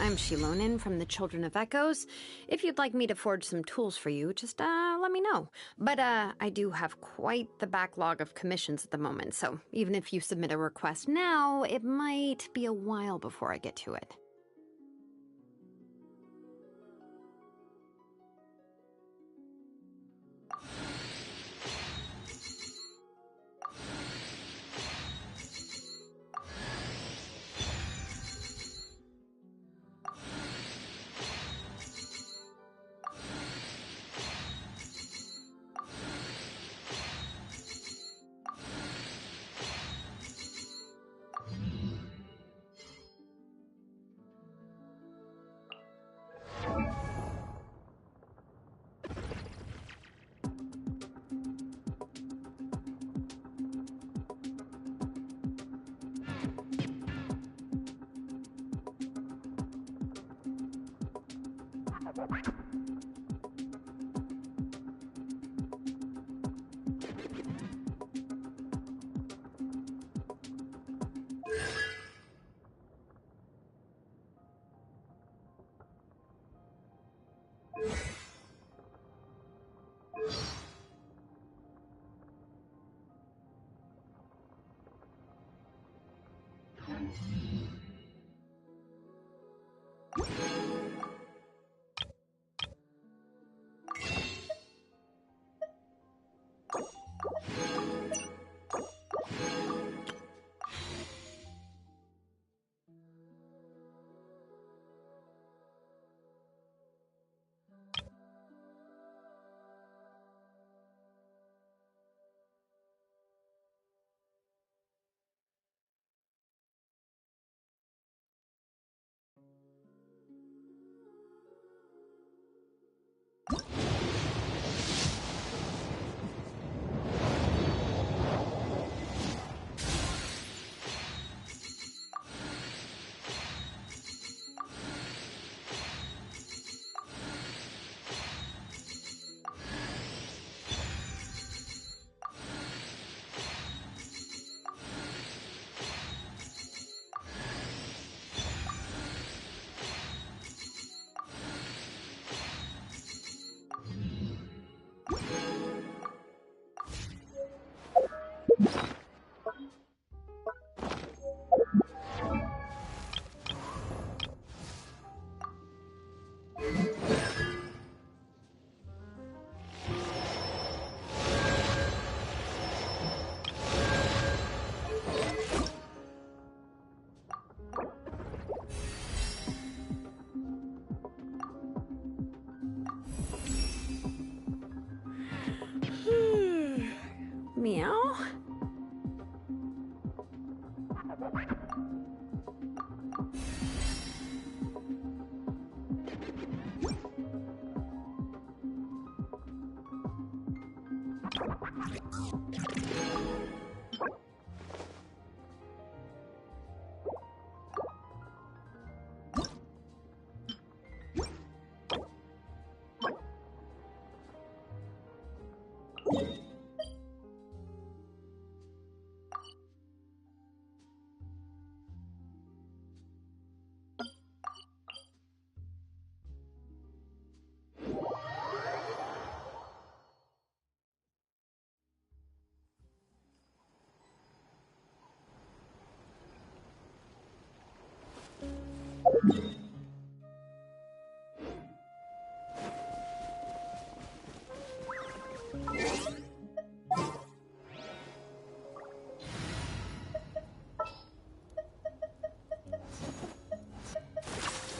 I'm Shilonin from the Children of Echoes. If you'd like me to forge some tools for you, just let me know. But I do have quite the backlog of commissions at the moment, so even if you submit a request now, it might be a while before I get to it. Meow?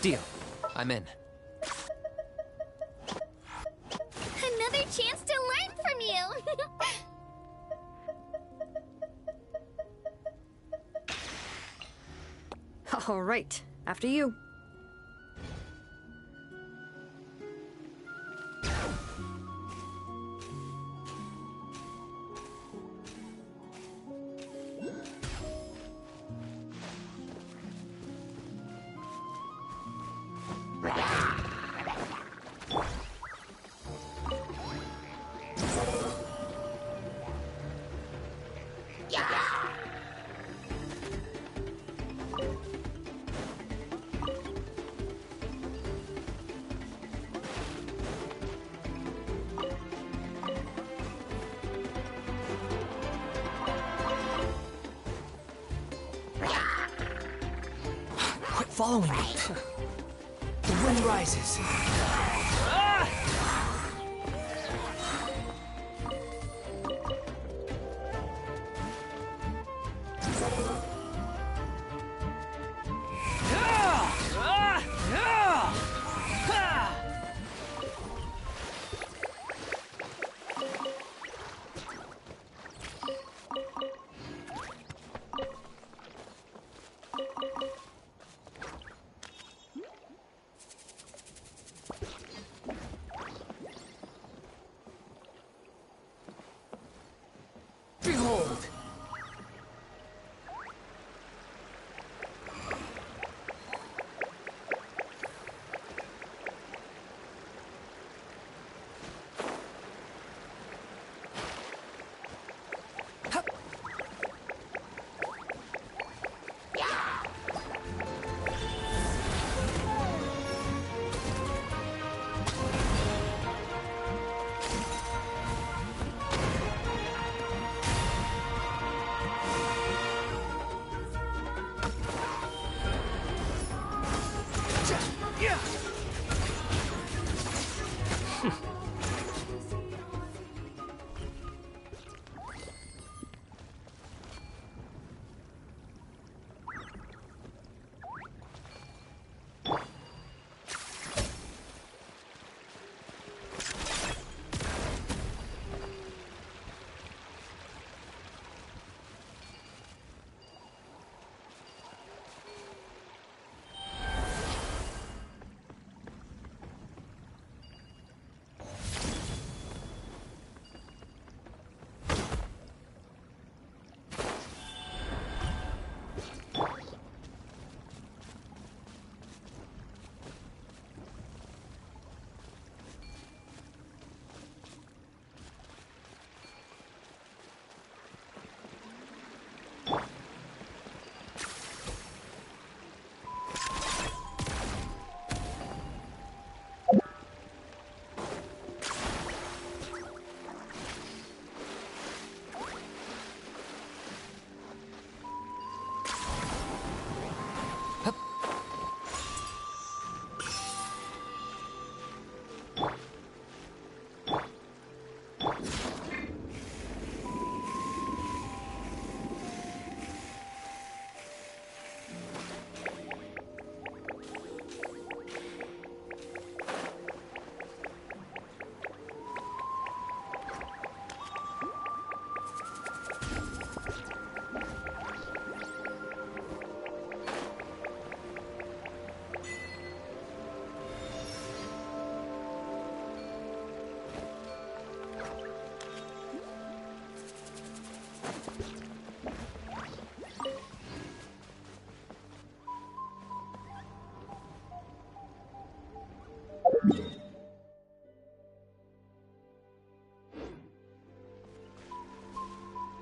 Deal. I'm in. Another chance to learn from you! All right, after you. following me. The wind rises. Behold!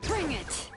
Bring it!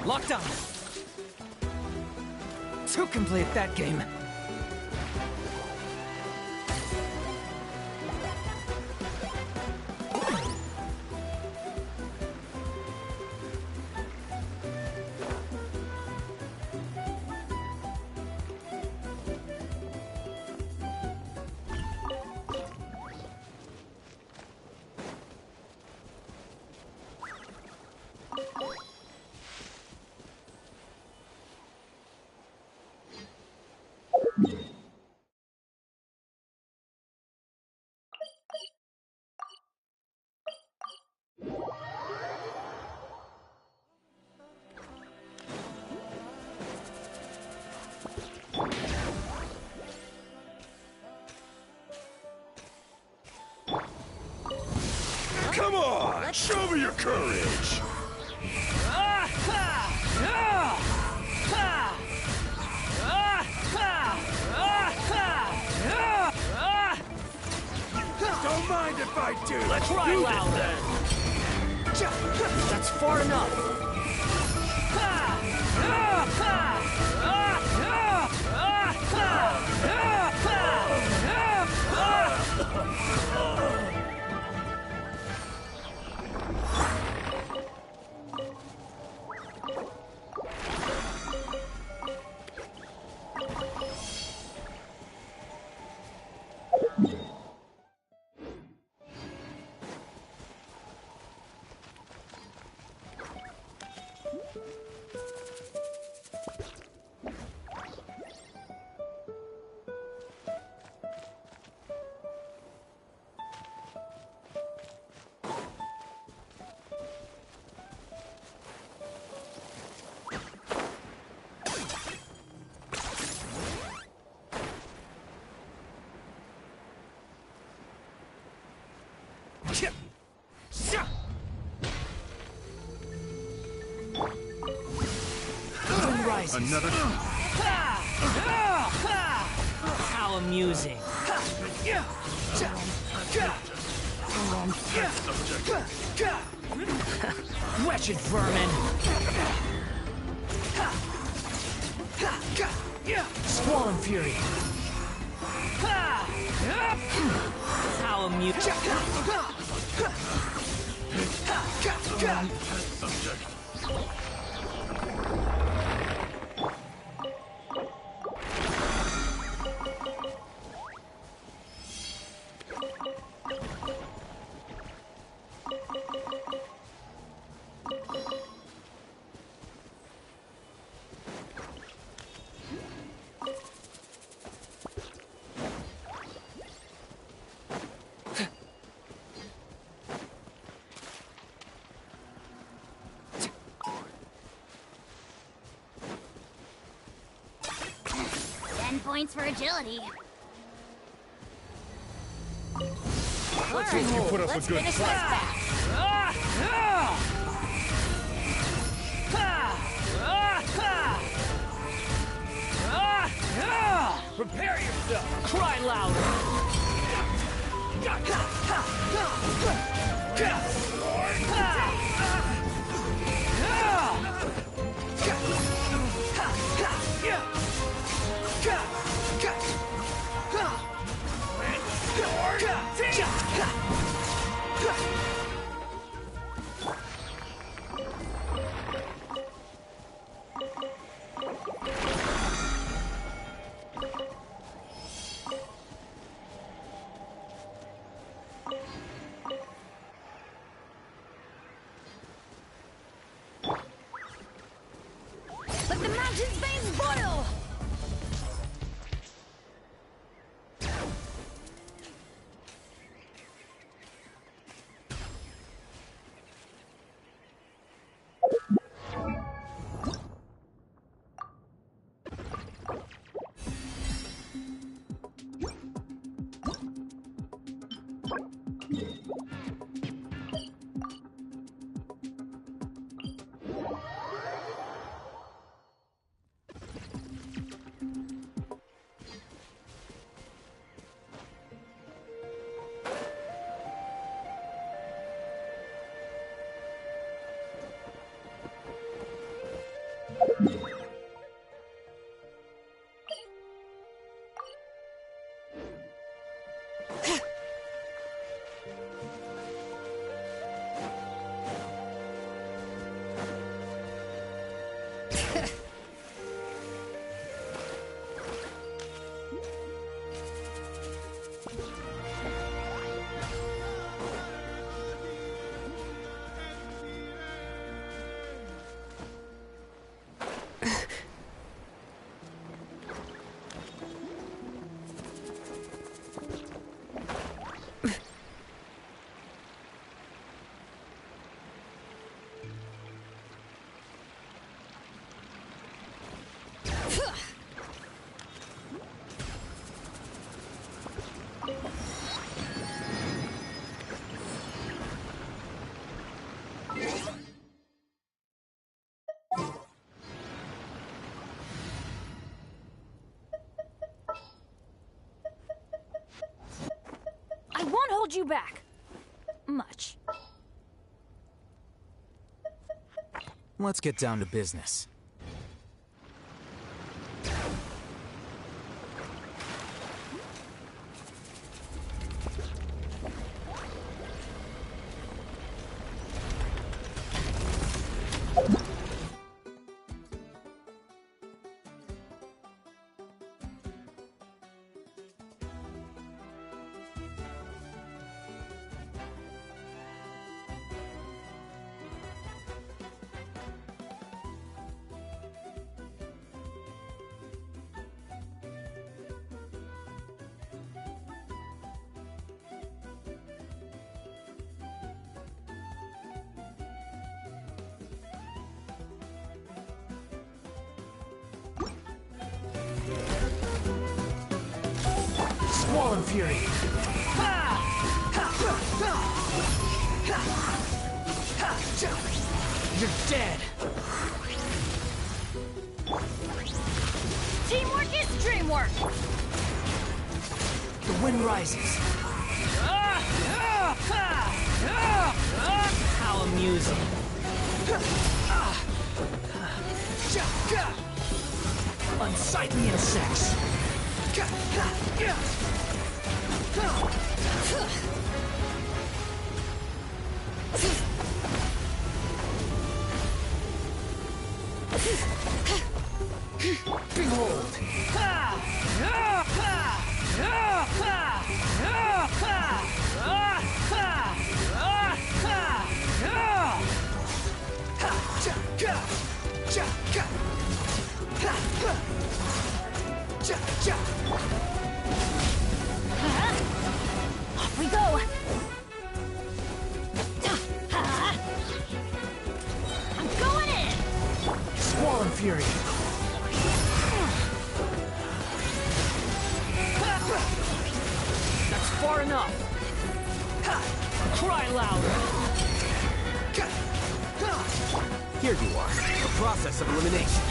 Locked on! To complete that game. Show me your courage! Don't mind if I do. Let's Cry do louder. this then. That's far enough. Wind rises. Another... How amusing. Wretched vermin. Squall fury. How amusing. Points for agility. Let's hope you put up a good fight. Prepare yourself. Cry louder. Let the mountain's veins boil! hold you back. Much. Let's get down to business. Squall and Fury. You're dead. Teamwork is dreamwork. The wind rises. How amusing. Unsightly insects. Behold! Off we go. I'm going in. Squall and Fury. That's far enough. Cry louder. Here you are. The process of elimination.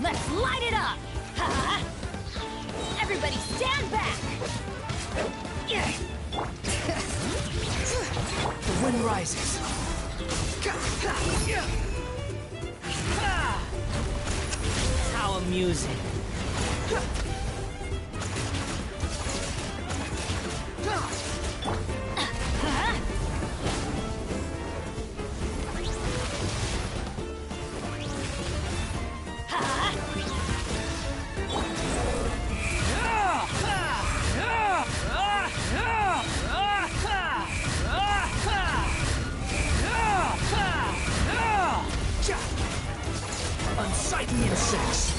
Let's light it up. Everybody stand back. The wind rises. How amusing. Unsightly insects.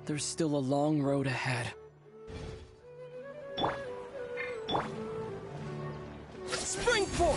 There's still a long road ahead. Spring forward!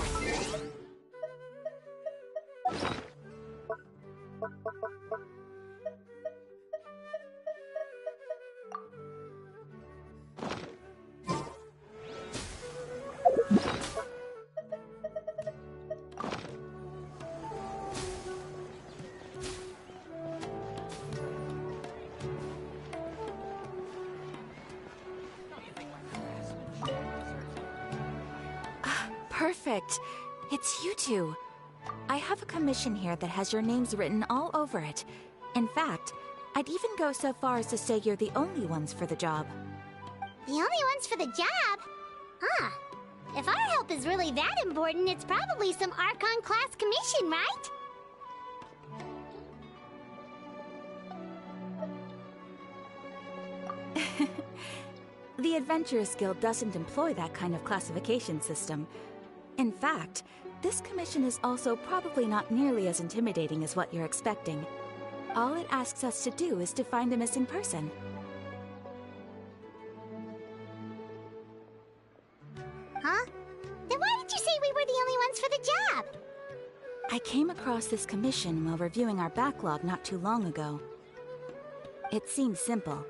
Perfect. It's you two. I have a commission here that has your names written all over it. In fact, I'd even go so far as to say you're the only ones for the job. The only ones for the job? Huh. If our help is really that important, it's probably some Archon class commission, right? The Adventurers Guild doesn't employ that kind of classification system. In fact, this commission is also probably not nearly as intimidating as what you're expecting. All it asks us to do is to find a missing person. Huh? Then why did you say we were the only ones for the job? I came across this commission while reviewing our backlog not too long ago. It seems simple,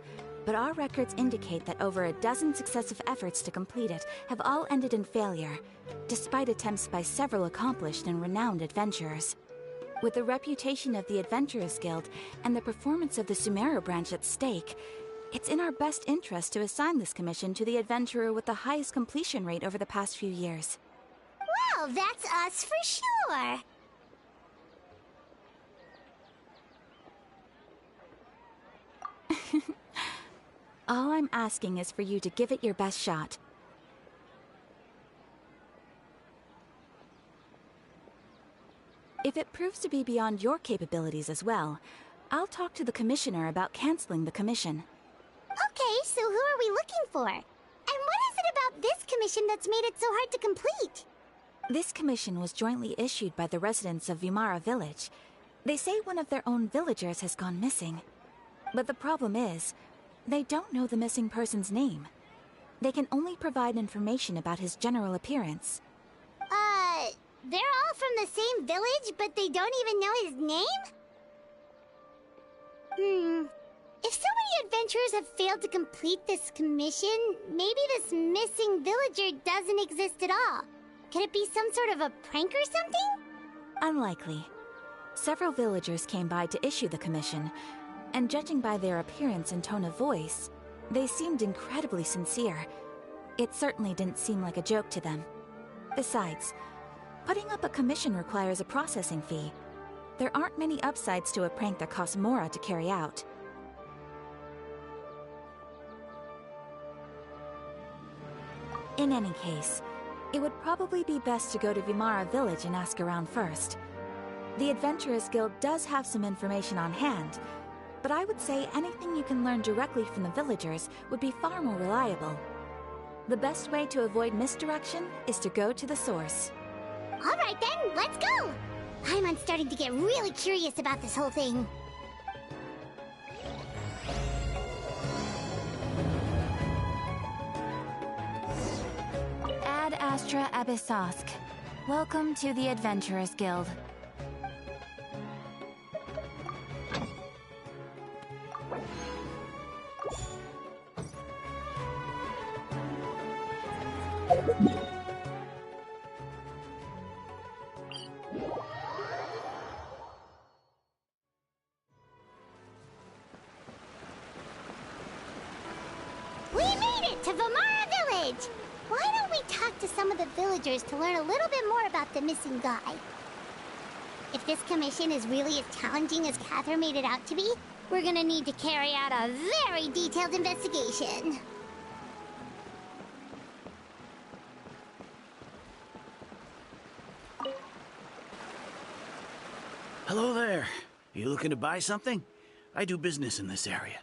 but our records indicate that over a dozen successive efforts to complete it have all ended in failure, despite attempts by several accomplished and renowned adventurers. With the reputation of the Adventurers Guild and the performance of the Sumeru branch at stake, it's in our best interest to assign this commission to the adventurer with the highest completion rate over the past few years. Well, that's us for sure. All I'm asking is for you to give it your best shot. If it proves to be beyond your capabilities as well, I'll talk to the commissioner about canceling the commission. Okay, so who are we looking for? And what is it about this commission that's made it so hard to complete? This commission was jointly issued by the residents of Vimara Village. They say one of their own villagers has gone missing. But the problem is, they don't know the missing person's name. They can only provide information about his general appearance. They're all from the same village, but they don't even know his name? If so many adventurers have failed to complete this commission, maybe this missing villager doesn't exist at all. Could it be some sort of a prank or something? Unlikely. Several villagers came by to issue the commission, and judging by their appearance and tone of voice, they seemed incredibly sincere. It certainly didn't seem like a joke to them. Besides, putting up a commission requires a processing fee. There aren't many upsides to a prank that costs Mora to carry out. In any case, it would probably be best to go to Vimara Village and ask around first. The Adventurers Guild does have some information on hand, but I would say anything you can learn directly from the villagers would be far more reliable. The best way to avoid misdirection is to go to the source. All right then, let's go! I'm starting to get really curious about this whole thing. Ad Astra Abyssosk. Welcome to the Adventurers Guild. We made it to Vimara Village! Why don't we talk to some of the villagers to learn a little bit more about the missing guy? If this commission is really as challenging as Catherine made it out to be, we're gonna need to carry out a very detailed investigation. Hello there. You looking to buy something? I do business in this area.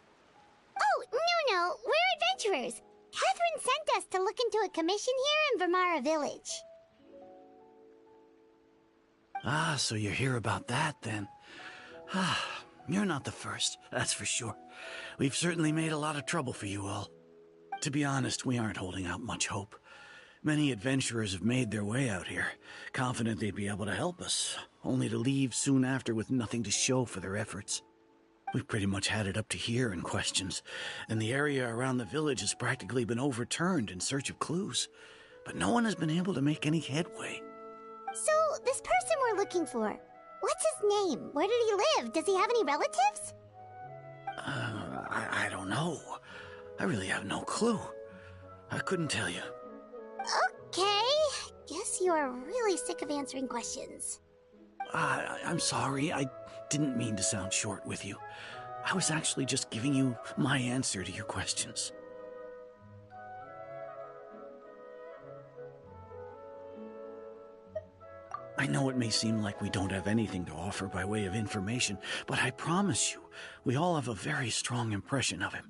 Oh, no, we're adventurers. Catherine sent us to look into a commission here in Vimara Village. Ah, so you're here about that, then. Ah, you're not the first, that's for sure. We've certainly made a lot of trouble for you all. To be honest, we aren't holding out much hope. Many adventurers have made their way out here, confident they'd be able to help us, only to leave soon after with nothing to show for their efforts. We've pretty much had it up to here in questions, and the area around the village has practically been overturned in search of clues. But no one has been able to make any headway. So, this person we're looking for, what's his name? Where did he live? Does he have any relatives? I don't know. I really have no clue. I couldn't tell you. Okay. Guess you are really sick of answering questions. I'm sorry. I didn't mean to sound short with you. I was actually just giving you my answer to your questions. I know it may seem like we don't have anything to offer by way of information, but I promise you, we all have a very strong impression of him.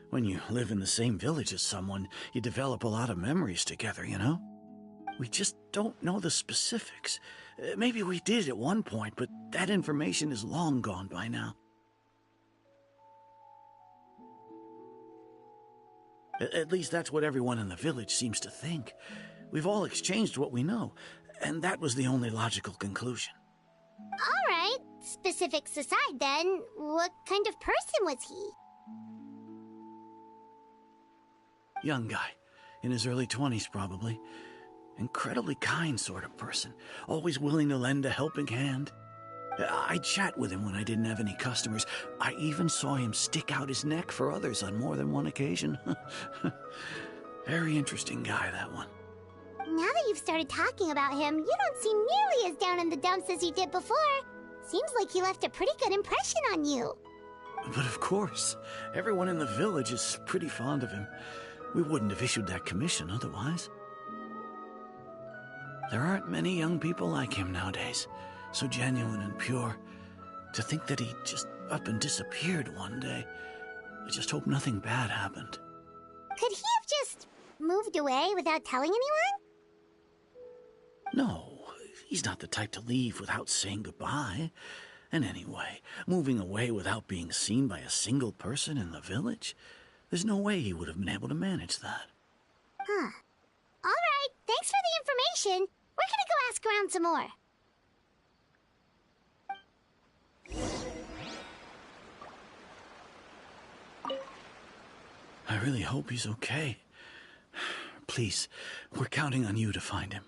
When you live in the same village as someone, you develop a lot of memories together, you know? We just don't know the specifics. Maybe we did at one point, but that information is long gone by now. At least that's what everyone in the village seems to think. We've all exchanged what we know, and that was the only logical conclusion. All right. Specifics aside, then, what kind of person was he? Young guy. In his early 20s, probably. Incredibly kind sort of person. Always willing to lend a helping hand. I'd chat with him when I didn't have any customers. I even saw him stick out his neck for others on more than one occasion. Very interesting guy, that one. Now that you've started talking about him, you don't seem nearly as down in the dumps as you did before. Seems like he left a pretty good impression on you. But of course, everyone in the village is pretty fond of him. We wouldn't have issued that commission otherwise. There aren't many young people like him nowadays, so genuine and pure. To think that he just up and disappeared one day. I just hope nothing bad happened. Could he have just moved away without telling anyone? No, he's not the type to leave without saying goodbye. And anyway, moving away without being seen by a single person in the village? There's no way he would have been able to manage that. Huh. All right, thanks for the information. We're gonna go ask around some more. I really hope he's okay. Please, we're counting on you to find him.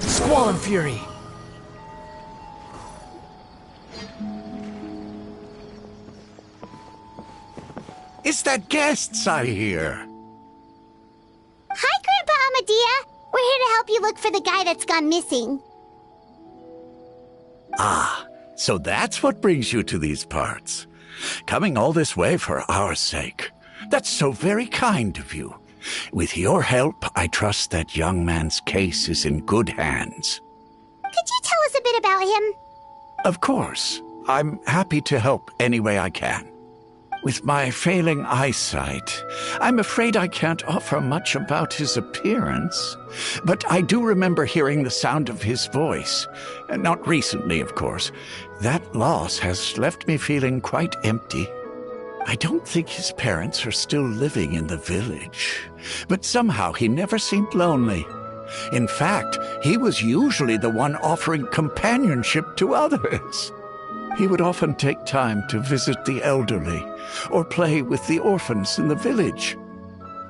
Squall and Fury. Is that guests I hear? Hi, Grandpa Amadea. We're here to help you look for the guy that's gone missing. Ah, so that's what brings you to these parts. Coming all this way for our sake. That's so very kind of you. With your help, I trust that young man's case is in good hands. Could you tell us a bit about him? Of course. I'm happy to help any way I can. With my failing eyesight, I'm afraid I can't offer much about his appearance. But I do remember hearing the sound of his voice. Not recently, of course. That loss has left me feeling quite empty. I don't think his parents are still living in the village. But somehow he never seemed lonely. In fact, he was usually the one offering companionship to others. He would often take time to visit the elderly or play with the orphans in the village.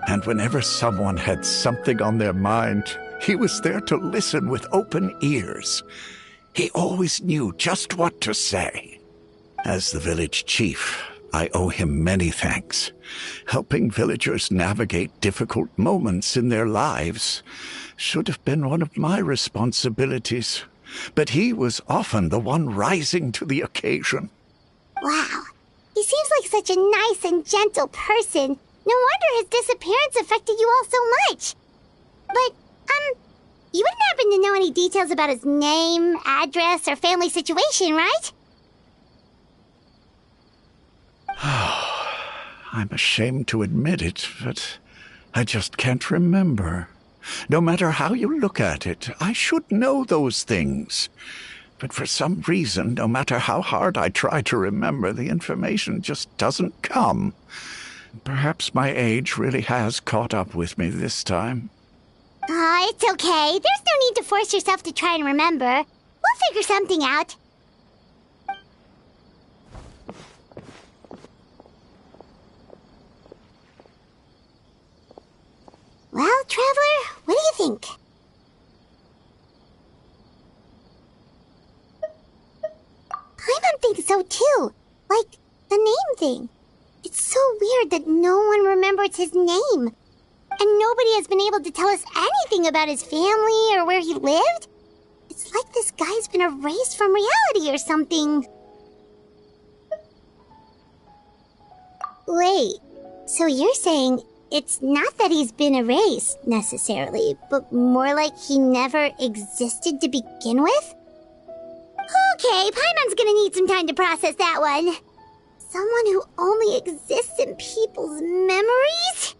And whenever someone had something on their mind, he was there to listen with open ears. He always knew just what to say. As the village chief, I owe him many thanks. Helping villagers navigate difficult moments in their lives should have been one of my responsibilities. But he was often the one rising to the occasion. Wow. He seems like such a nice and gentle person. No wonder his disappearance affected you all so much. But, you wouldn't happen to know any details about his name, address, or family situation, right? I'm ashamed to admit it, but I just can't remember. No matter how you look at it, I should know those things. But for some reason, no matter how hard I try to remember, the information just doesn't come. Perhaps my age really has caught up with me this time. It's okay. There's no need to force yourself to try and remember. We'll figure something out. Well, Traveler, what do you think? Paimon thinks so too. Like, the name thing. It's so weird that no one remembers his name. And nobody has been able to tell us anything about his family or where he lived. It's like this guy's been erased from reality or something. Wait, so you're saying it's not that he's been erased, necessarily, but more like he never existed to begin with? Okay, Paimon's gonna need some time to process that one. Someone who only exists in people's memories?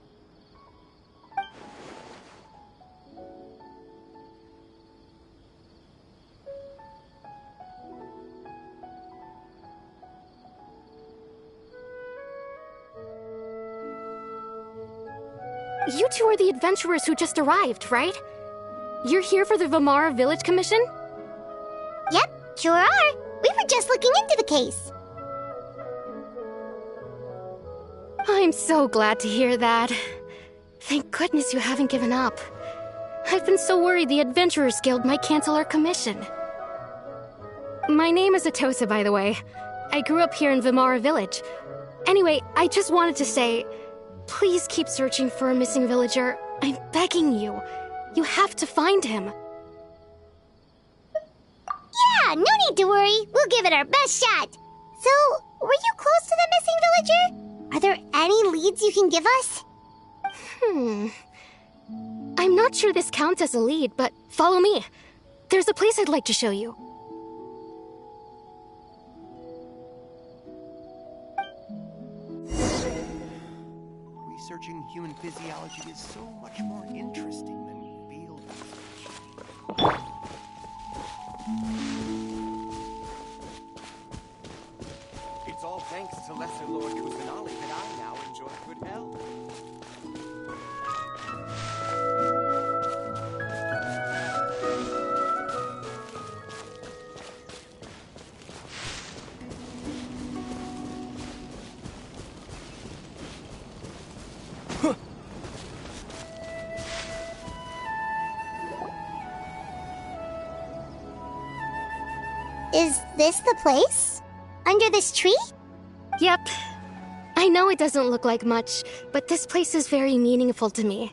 You two are the adventurers who just arrived, right? You're here for the Vamara Village Commission? Yep, sure are. We were just looking into the case. I'm so glad to hear that. Thank goodness you haven't given up. I've been so worried the Adventurers Guild might cancel our commission. My name is Atosa, by the way. I grew up here in Vamara Village. Anyway, I just wanted to say, please keep searching for a missing villager. I'm begging you. You have to find him. Yeah, no need to worry. We'll give it our best shot. So, were you close to the missing villager? Are there any leads you can give us? I'm not sure this counts as a lead, but follow me. There's a place I'd like to show you. Researching human physiology is so much more interesting than field research. It's all thanks to Lesser Lord Kusanali that I now enjoy good health. Is this the place? Under this tree? Yep. I know it doesn't look like much, but this place is very meaningful to me.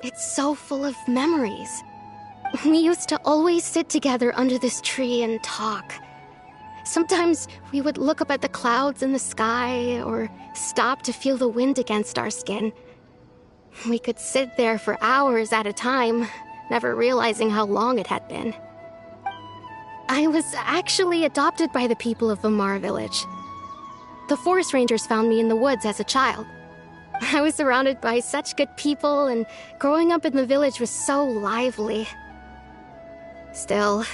It's so full of memories. We used to always sit together under this tree and talk. Sometimes we would look up at the clouds in the sky, or stop to feel the wind against our skin. We could sit there for hours at a time, never realizing how long it had been. I was actually adopted by the people of Vamar Village. The forest rangers found me in the woods as a child. I was surrounded by such good people, and growing up in the village was so lively. Still,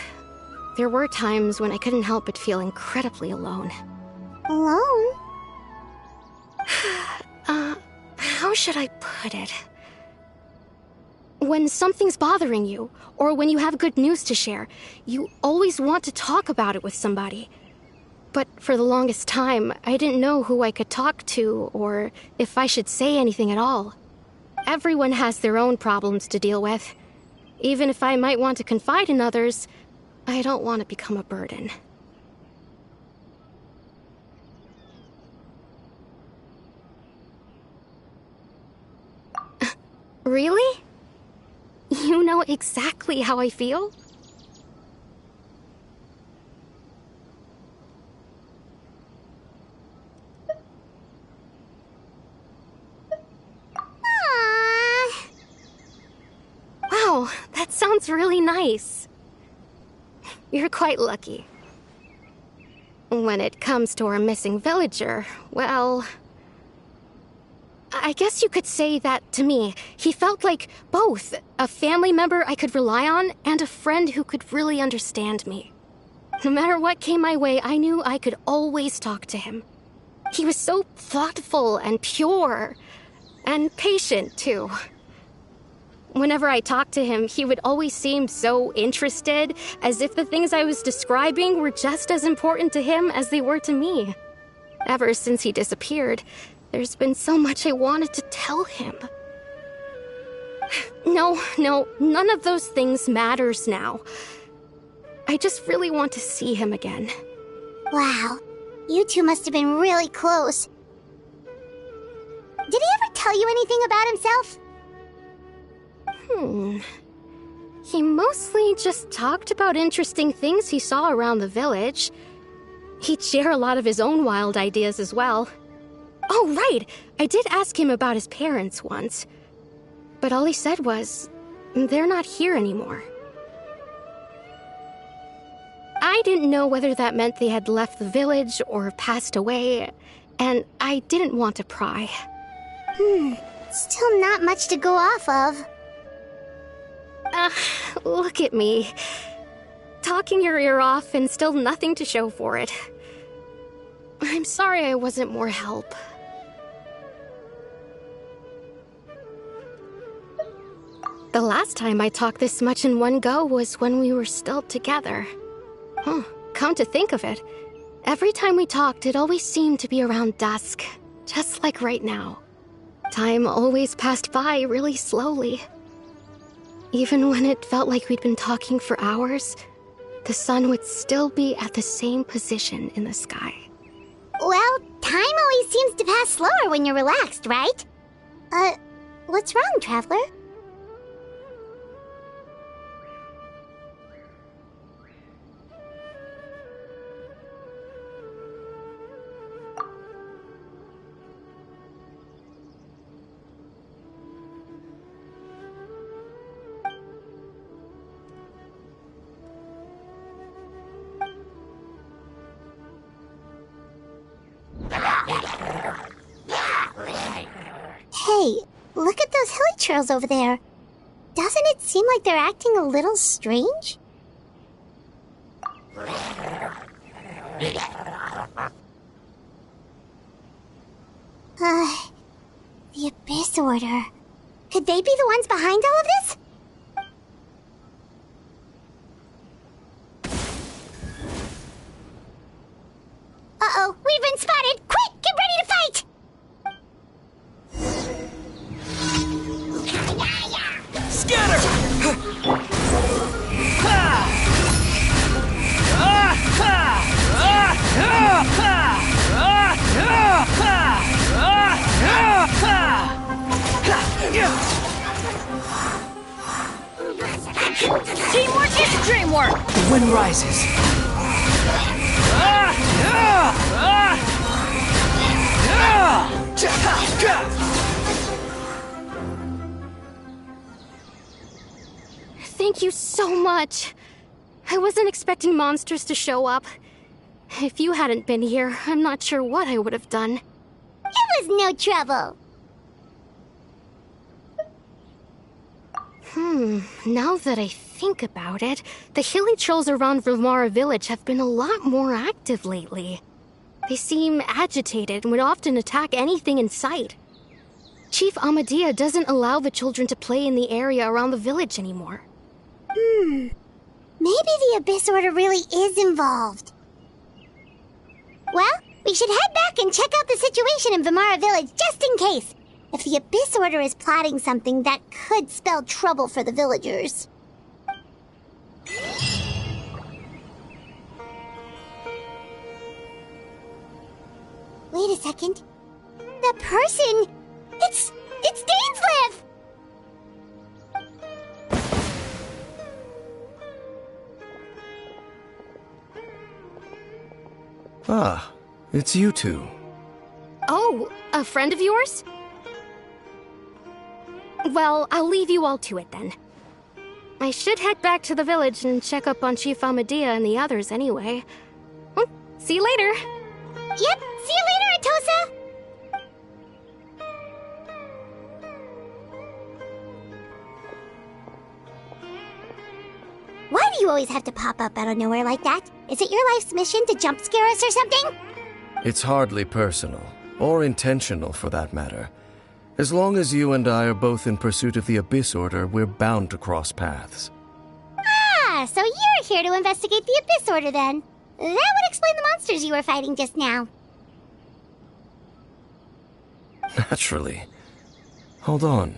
there were times when I couldn't help but feel incredibly alone. Alone? How should I put it? When something's bothering you, or when you have good news to share, you always want to talk about it with somebody. But for the longest time, I didn't know who I could talk to, or if I should say anything at all. Everyone has their own problems to deal with. Even if I might want to confide in others, I don't want to become a burden. Really? You know exactly how I feel? Wow, that sounds really nice. You're quite lucky. When it comes to our missing villager, well, I guess you could say that to me. He felt like both a family member I could rely on and a friend who could really understand me. No matter what came my way, I knew I could always talk to him. He was so thoughtful and pure, and patient too. Whenever I talked to him, he would always seem so interested, as if the things I was describing were just as important to him as they were to me. Ever since he disappeared, there's been so much I wanted to tell him. No, none of those things matters now. I just really want to see him again. Wow, you two must have been really close. Did he ever tell you anything about himself? He mostly just talked about interesting things he saw around the village. He'd share a lot of his own wild ideas as well. Oh, right! I did ask him about his parents once. But all he said was, they're not here anymore. I didn't know whether that meant they had left the village or passed away, and I didn't want to pry. Still not much to go off of. Look at me. Talking your ear off and still nothing to show for it. I'm sorry I wasn't more help. The last time I talked this much in one go was when we were still together. Come to think of it, every time we talked, it always seemed to be around dusk, just like right now. Time always passed by really slowly. Even when it felt like we'd been talking for hours, the sun would still be at the same position in the sky. Well, time always seems to pass slower when you're relaxed, right? What's wrong, Traveler? Hey, look at those hilly trails over there. Doesn't it seem like they're acting a little strange? The Abyss Order. Could they be the ones behind all of this? Uh-oh, we've been spotted! Quick, get ready to fight! The wind rises. Thank you so much. I wasn't expecting monsters to show up. If you hadn't been here, I'm not sure what I would have done. It was no trouble. Now that I think about it, the hilly trolls around Vimara village have been a lot more active lately. They seem agitated and would often attack anything in sight. Chief Amadea doesn't allow the children to play in the area around the village anymore. Maybe the Abyss Order really is involved. Well, we should head back and check out the situation in Vimara village just in case. If the Abyss Order is plotting something that could spell trouble for the villagers. Wait a second. That person... It's Dainsleif! Ah, it's you two. Oh, a friend of yours? Well, I'll leave you all to it then. I should head back to the village and check up on Chief Amadea and the others anyway. Well, see you later. Yep, see you later, Atosa! Why do you always have to pop up out of nowhere like that? Is it your life's mission to jump scare us or something? It's hardly personal, or intentional for that matter. As long as you and I are both in pursuit of the Abyss Order, we're bound to cross paths. Ah, so you're here to investigate the Abyss Order then. That would explain the monsters you were fighting just now. Naturally. Hold on.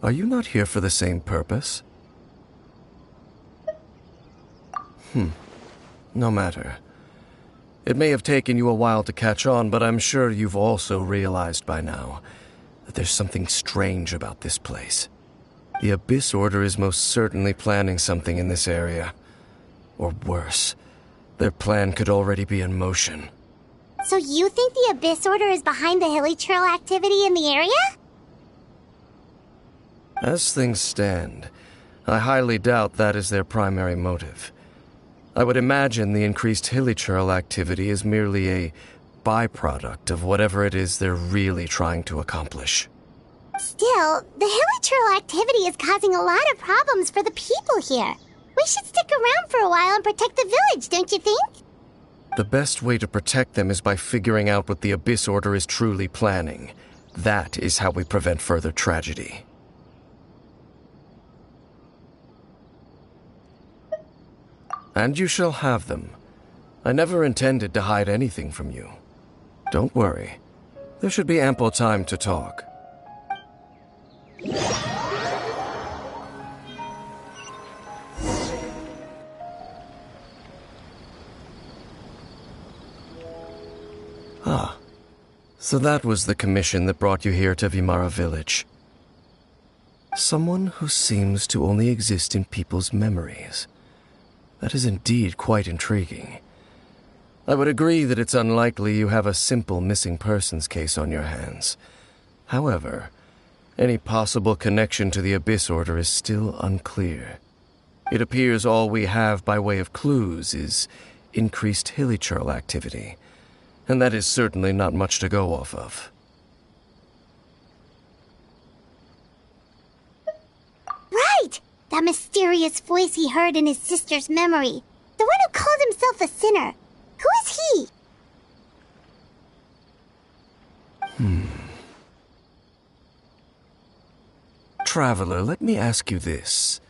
Are you not here for the same purpose? No matter. It may have taken you a while to catch on, but I'm sure you've also realized by now that there's something strange about this place. The Abyss Order is most certainly planning something in this area. Or worse, their plan could already be in motion. So you think the Abyss Order is behind the hilly trail activity in the area? As things stand, I highly doubt that is their primary motive. I would imagine the increased hilichurl activity is merely a byproduct of whatever it is they're really trying to accomplish. Still, the hilichurl activity is causing a lot of problems for the people here. We should stick around for a while and protect the village, don't you think? The best way to protect them is by figuring out what the Abyss Order is truly planning. That is how we prevent further tragedy. And you shall have them. I never intended to hide anything from you. Don't worry. There should be ample time to talk. Ah, so that was the commission that brought you here to Vimara village. Someone who seems to only exist in people's memories. That is indeed quite intriguing. I would agree that it's unlikely you have a simple missing persons case on your hands. However, any possible connection to the Abyss Order is still unclear. It appears all we have by way of clues is increased hilichurl activity, and that is certainly not much to go off of. Right! That mysterious voice he heard in his sister's memory. The one who called himself a sinner. Who is he? Traveler, let me ask you this.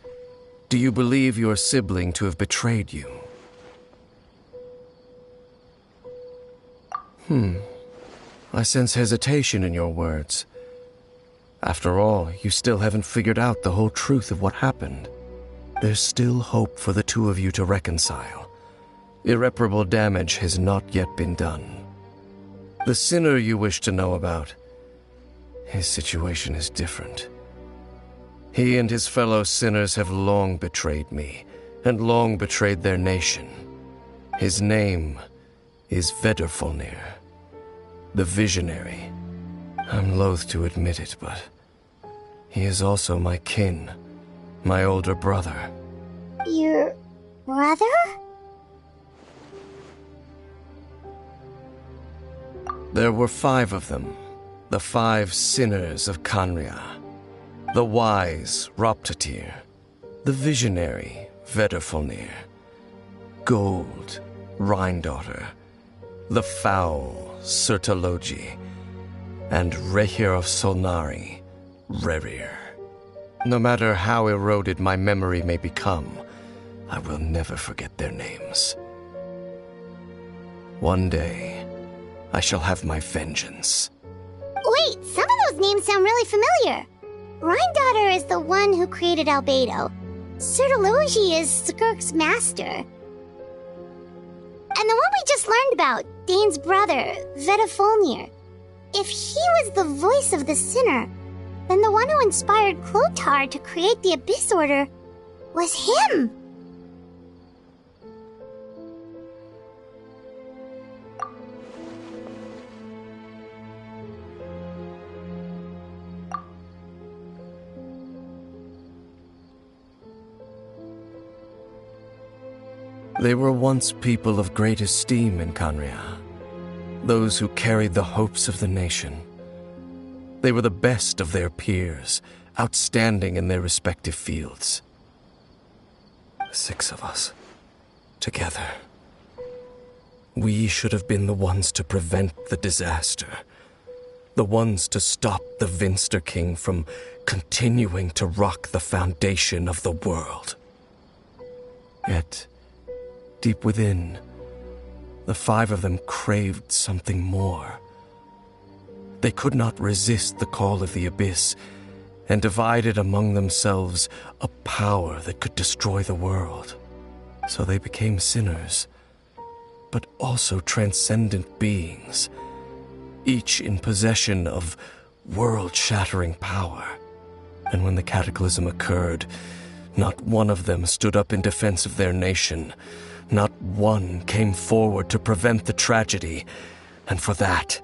Do you believe your sibling to have betrayed you? I sense hesitation in your words. After all, you still haven't figured out the whole truth of what happened. There's still hope for the two of you to reconcile. Irreparable damage has not yet been done. The sinner you wish to know about, his situation is different. He and his fellow sinners have long betrayed me, and long betrayed their nation. His name is Vedderfolnir, the Visionary. I'm loath to admit it, but he is also my kin, my older brother. Your brother? There were 5 of them, the 5 sinners of Kanria. The wise Roptatir, the visionary Vedderfolnir, Gold Rhindaughter, the foul Sertalogi, and Rehir of Solnari, Rerir. No matter how eroded my memory may become, I will never forget their names. One day, I shall have my vengeance. Wait, some of those names sound really familiar. Rhindaughter is the one who created Albedo. Sertalogi is Skirk's master. And the one we just learned about, Dane's brother, Vedderfolnir. If he was the voice of the sinner, then the one who inspired Clothar to create the Abyss Order was him. They were once people of great esteem in Kanria, those who carried the hopes of the nation. They were the best of their peers, outstanding in their respective fields. 6 of us, together. We should have been the ones to prevent the disaster, the ones to stop the Vinster King from continuing to rock the foundation of the world. Yet, deep within, the 5 of them craved something more. They could not resist the call of the Abyss, and divided among themselves a power that could destroy the world. So they became sinners, but also transcendent beings, each in possession of world-shattering power. And when the cataclysm occurred, not one of them stood up in defense of their nation. Not one came forward to prevent the tragedy, and for that,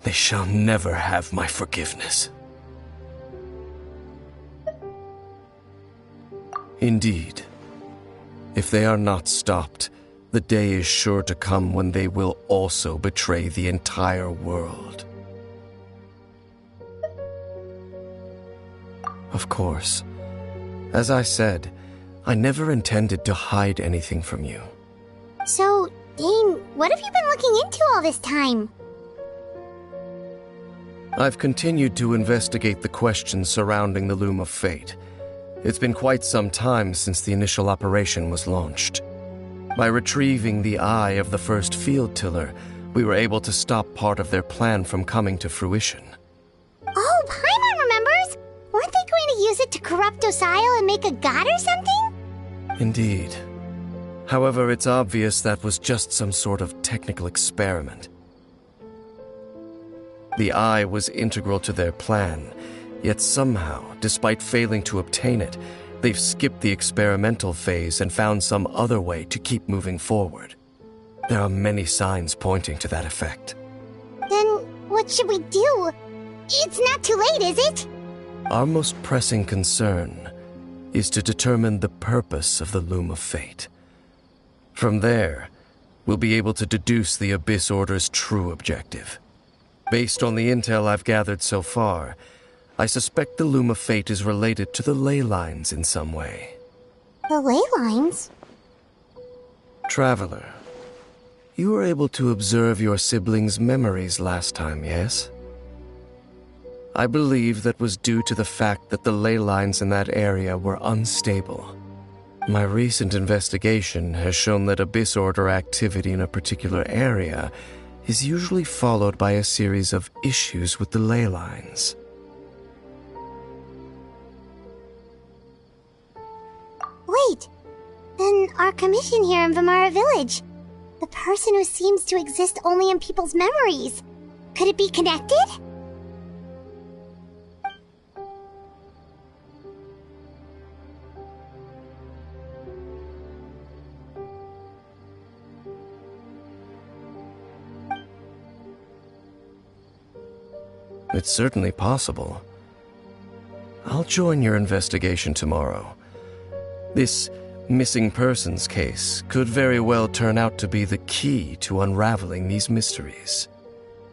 they shall never have my forgiveness. Indeed, if they are not stopped, the day is sure to come when they will also betray the entire world. Of course, as I said, I never intended to hide anything from you. So, Dane, what have you been looking into all this time? I've continued to investigate the questions surrounding the Loom of Fate. It's been quite some time since the initial operation was launched. By retrieving the eye of the first field tiller, we were able to stop part of their plan from coming to fruition. Oh, Paimon remembers! Weren't they going to use it to corrupt Osile and make a god or something? Indeed. However, it's obvious that was just some sort of technical experiment. The eye was integral to their plan, yet somehow, despite failing to obtain it, they've skipped the experimental phase and found some other way to keep moving forward. There are many signs pointing to that effect. Then what should we do? It's not too late, is it? Our most pressing concern is to determine the purpose of the Loom of Fate. From there, we'll be able to deduce the Abyss Order's true objective. Based on the intel I've gathered so far, I suspect the Loom of Fate is related to the ley lines in some way. The ley lines? Traveler, you were able to observe your siblings' memories last time, yes? I believe that was due to the fact that the ley lines in that area were unstable. My recent investigation has shown that Abyss Order activity in a particular area is usually followed by a series of issues with the ley lines. Wait, then our commission here in Vimara Village, the person who seems to exist only in people's memories, could it be connected? It's certainly possible. I'll join your investigation tomorrow. This missing persons case could very well turn out to be the key to unraveling these mysteries.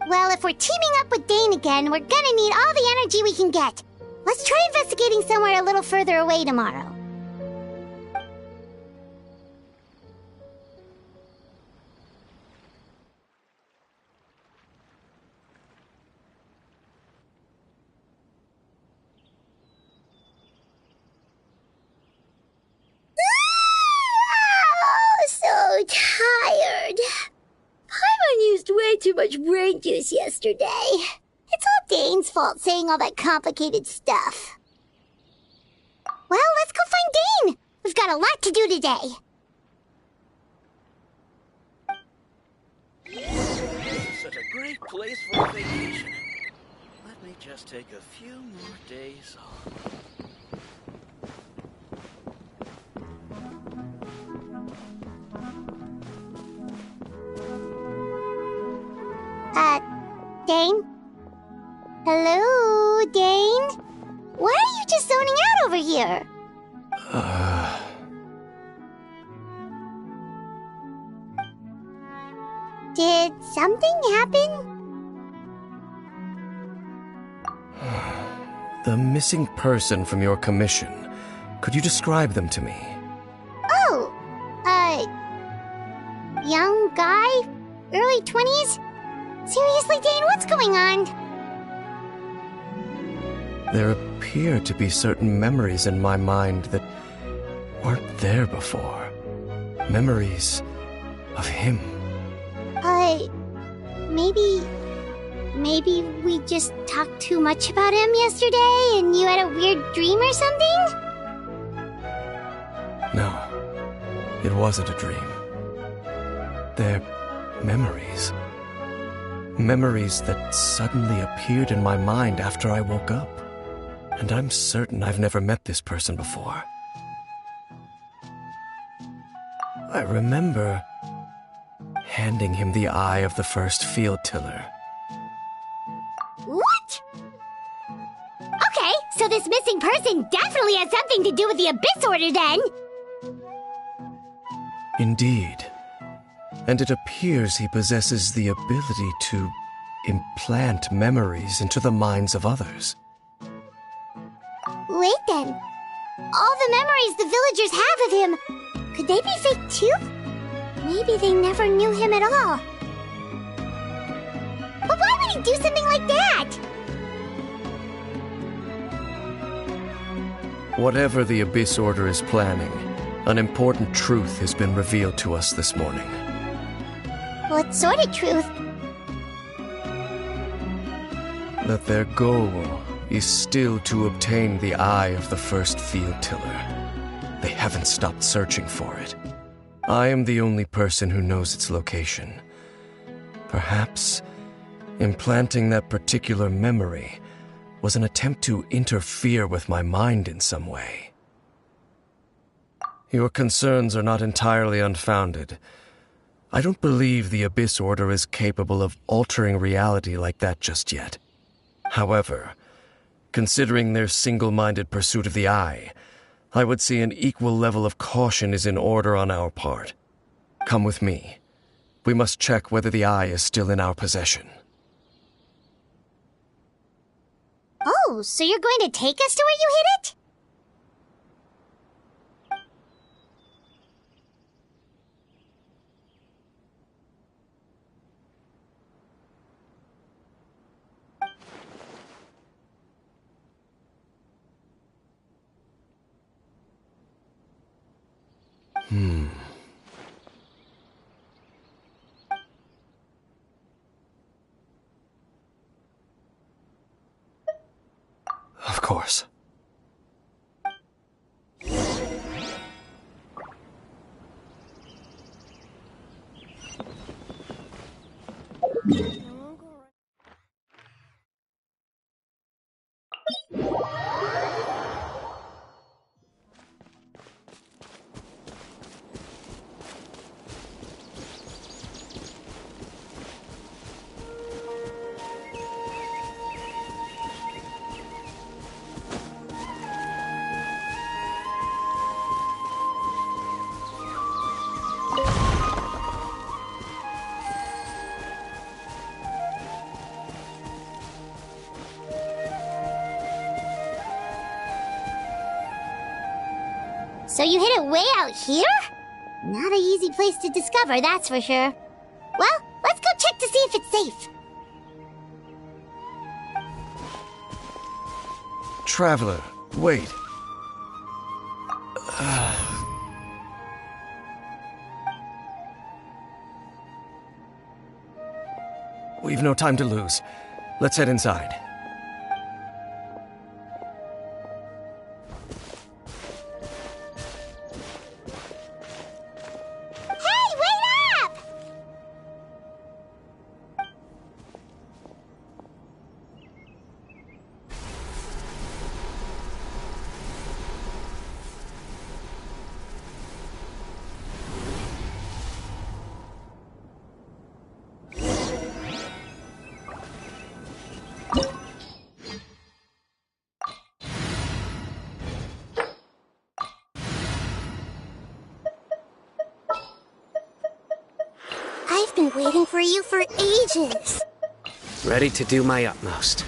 Well, if we're teaming up with Dane again, we're gonna need all the energy we can get. Let's try investigating somewhere a little further away tomorrow. So tired. Paimon used way too much brain juice yesterday. It's all Dane's fault saying all that complicated stuff. Well, let's go find Dane. We've got a lot to do today. Such a great place for a vacation. Let me just take a few more days off. Dane? Hello, Dane? Why are you just zoning out over here? Did something happen? The missing person from your commission. Could you describe them to me? Oh, young guy? Early 20s? Seriously, Dane, what's going on? There appear to be certain memories in my mind that weren't there before. Memories of him. Maybe we just talked too much about him yesterday and you had a weird dream or something? No, it wasn't a dream. They're memories. Memories that suddenly appeared in my mind after I woke up. And I'm certain I've never met this person before. I remember handing him the eye of the first field tiller. What? Okay, so this missing person definitely has something to do with the Abyss Order then! Indeed. And it appears he possesses the ability to implant memories into the minds of others. Wait then. All the memories the villagers have of him, could they be fake too? Maybe they never knew him at all. But why would he do something like that? Whatever the Abyss Order is planning, an important truth has been revealed to us this morning. What sort of truth? That their goal is still to obtain the eye of the first field tiller. They haven't stopped searching for it. I am the only person who knows its location. Perhaps implanting that particular memory was an attempt to interfere with my mind in some way. Your concerns are not entirely unfounded. I don't believe the Abyss Order is capable of altering reality like that just yet. However, considering their single-minded pursuit of the eye, I would say an equal level of caution is in order on our part. Come with me. We must check whether the eye is still in our possession. Oh, so you're going to take us to where you hid it? Of course. So you hid it way out here? Not an easy place to discover, that's for sure. Well, let's go check to see if it's safe. Traveler, wait. We've no time to lose. Let's head inside. Hey, wait up! I've been waiting for you for ages. Ready to do my utmost.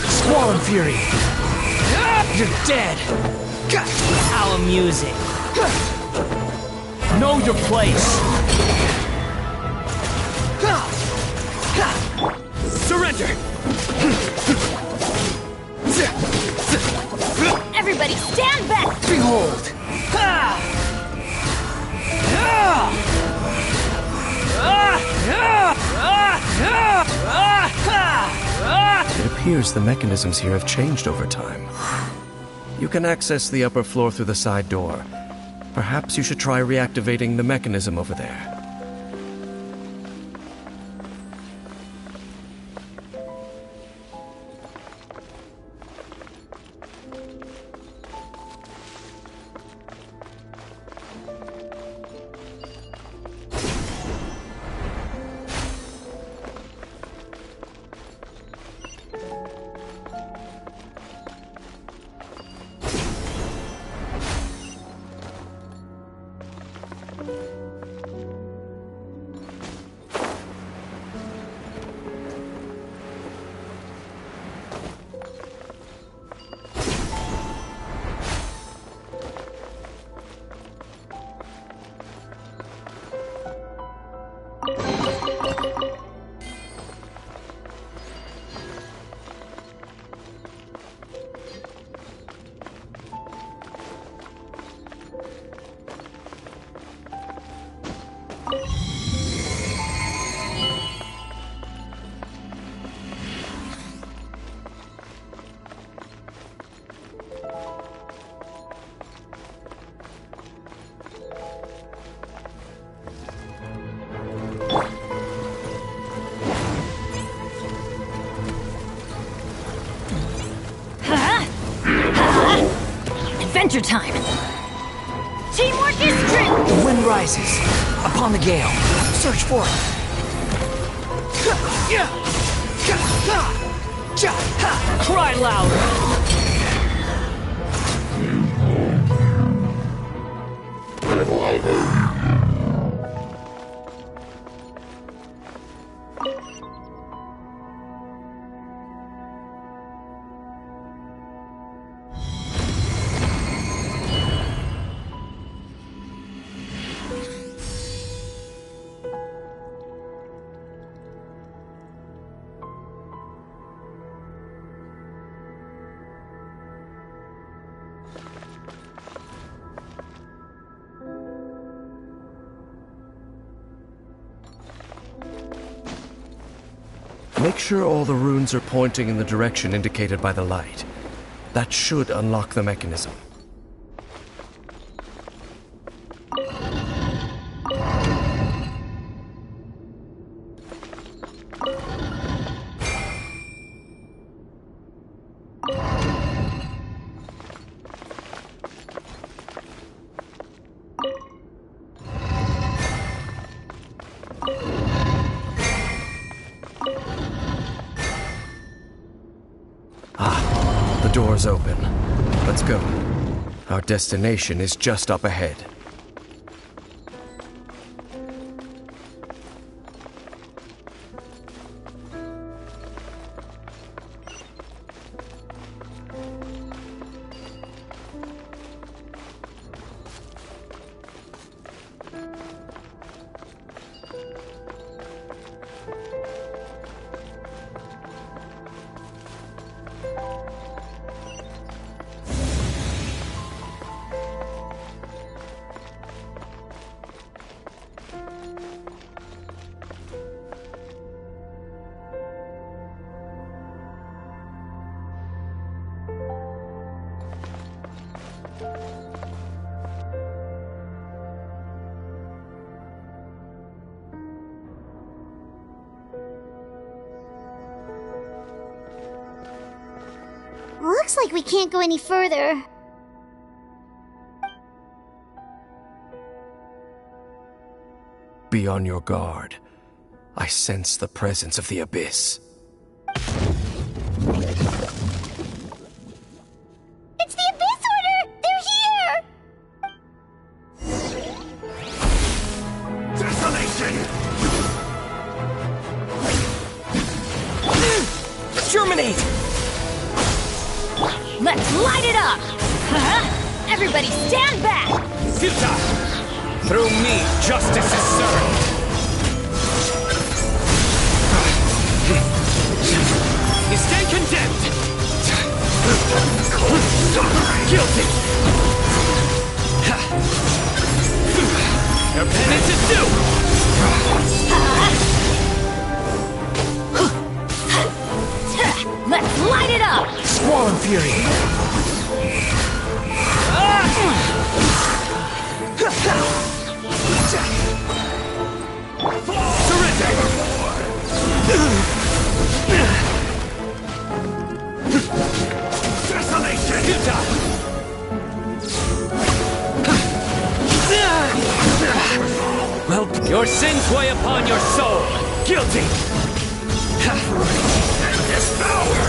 Squall and Fury! You're dead! How amusing! Know your place! Surrender! Everybody stand back! Behold! It appears the mechanisms here have changed over time. You can access the upper floor through the side door. Perhaps you should try reactivating the mechanism over there. Adventure time! Teamwork is strength! The wind rises. Upon the gale. Search for it. Cry louder! Make sure all the runes are pointing in the direction indicated by the light. That should unlock the mechanism. The door's open. Let's go. Our destination is just up ahead. Looks like we can't go any further. Be on your guard. I sense the presence of the Abyss. It's the Abyss Order! They're here! Desolation! Germinate! Let's light it up! Everybody stand back! Futile! Through me, justice is served! You stand condemned! Guilty! Your penance is due! Let's light it up! Squall Fury! Desolation! Well, your sins weigh upon your soul. Guilty! And this power!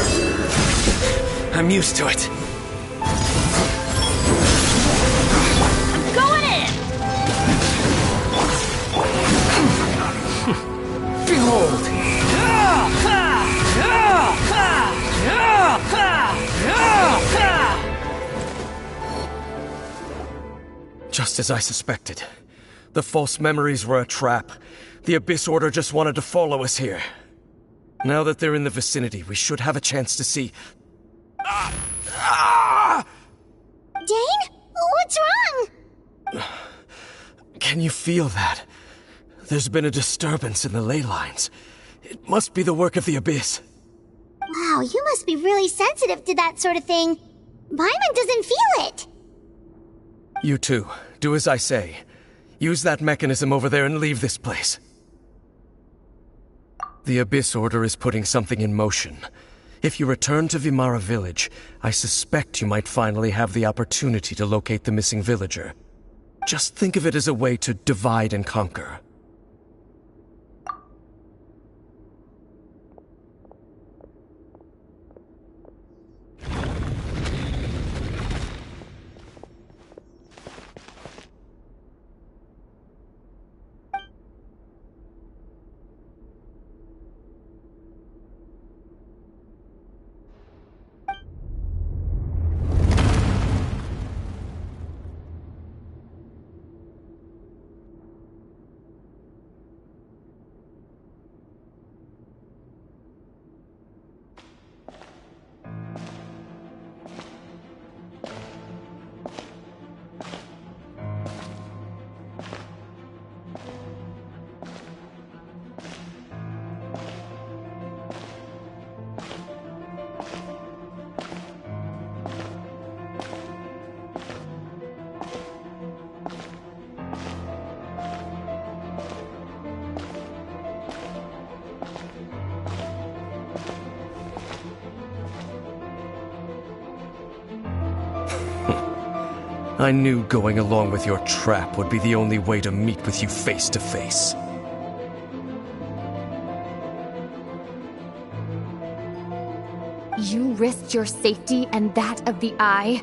I'm used to it. I'm going in! Behold! Just as I suspected. The false memories were a trap. The Abyss Order just wanted to follow us here. Now that they're in the vicinity, we should have a chance to see... Dane? What's wrong? Can you feel that? There's been a disturbance in the ley lines. It must be the work of the Abyss. Wow, you must be really sensitive to that sort of thing. Paimon doesn't feel it. You too. Do as I say. Use that mechanism over there and leave this place. The Abyss Order is putting something in motion. If you return to Vimara Village, I suspect you might finally have the opportunity to locate the missing villager. Just think of it as a way to divide and conquer. I knew going along with your trap would be the only way to meet with you face to face. You risked your safety and that of the Eye?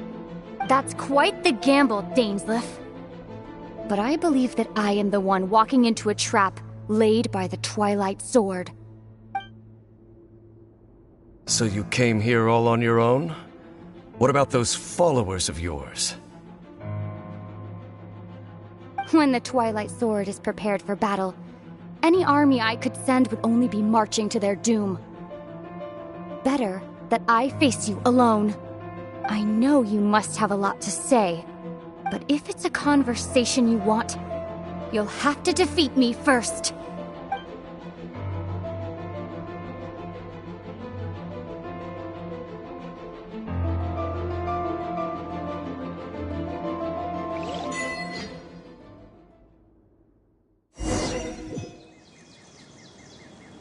That's quite the gamble, Dainsleif. But I believe that I am the one walking into a trap laid by the Twilight Sword. So you came here all on your own? What about those followers of yours? When the Twilight Sword is prepared for battle, any army I could send would only be marching to their doom. Better that I face you alone. I know you must have a lot to say, but if it's a conversation you want, you'll have to defeat me first.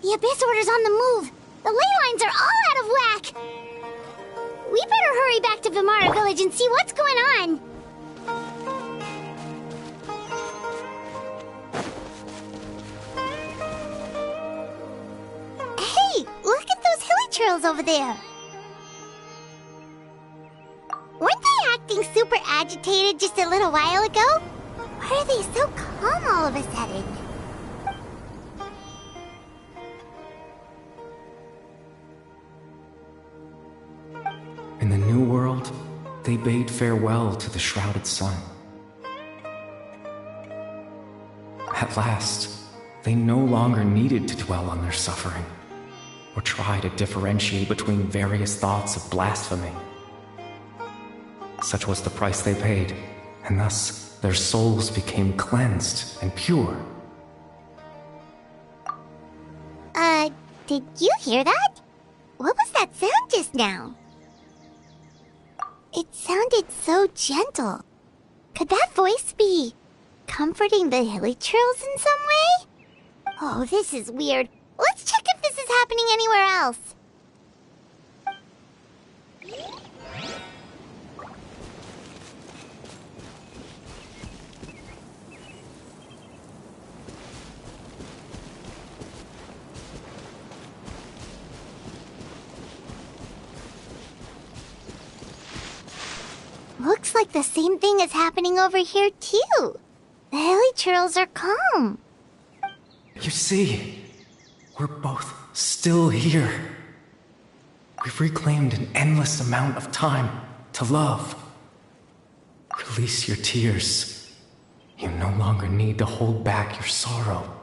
The Abyss Order's on the move! The ley lines are all out of whack! We better hurry back to Vimara Village and see what's going on! Hey! Look at those hilichurls over there! Weren't they acting super agitated just a little while ago? Why are they so calm all of a sudden? In the New World, they bade farewell to the shrouded sun. At last, they no longer needed to dwell on their suffering, or try to differentiate between various thoughts of blasphemy. Such was the price they paid, and thus their souls became cleansed and pure. Did you hear that? What was that sound just now? It sounded so gentle. Could that voice be comforting the hilichurls in some way? Oh, this is weird. Let's check if this is happening anywhere else. Looks like the same thing is happening over here, too. The hilichurls are calm. You see, we're both still here. We've reclaimed an endless amount of time to love. Release your tears. You no longer need to hold back your sorrow.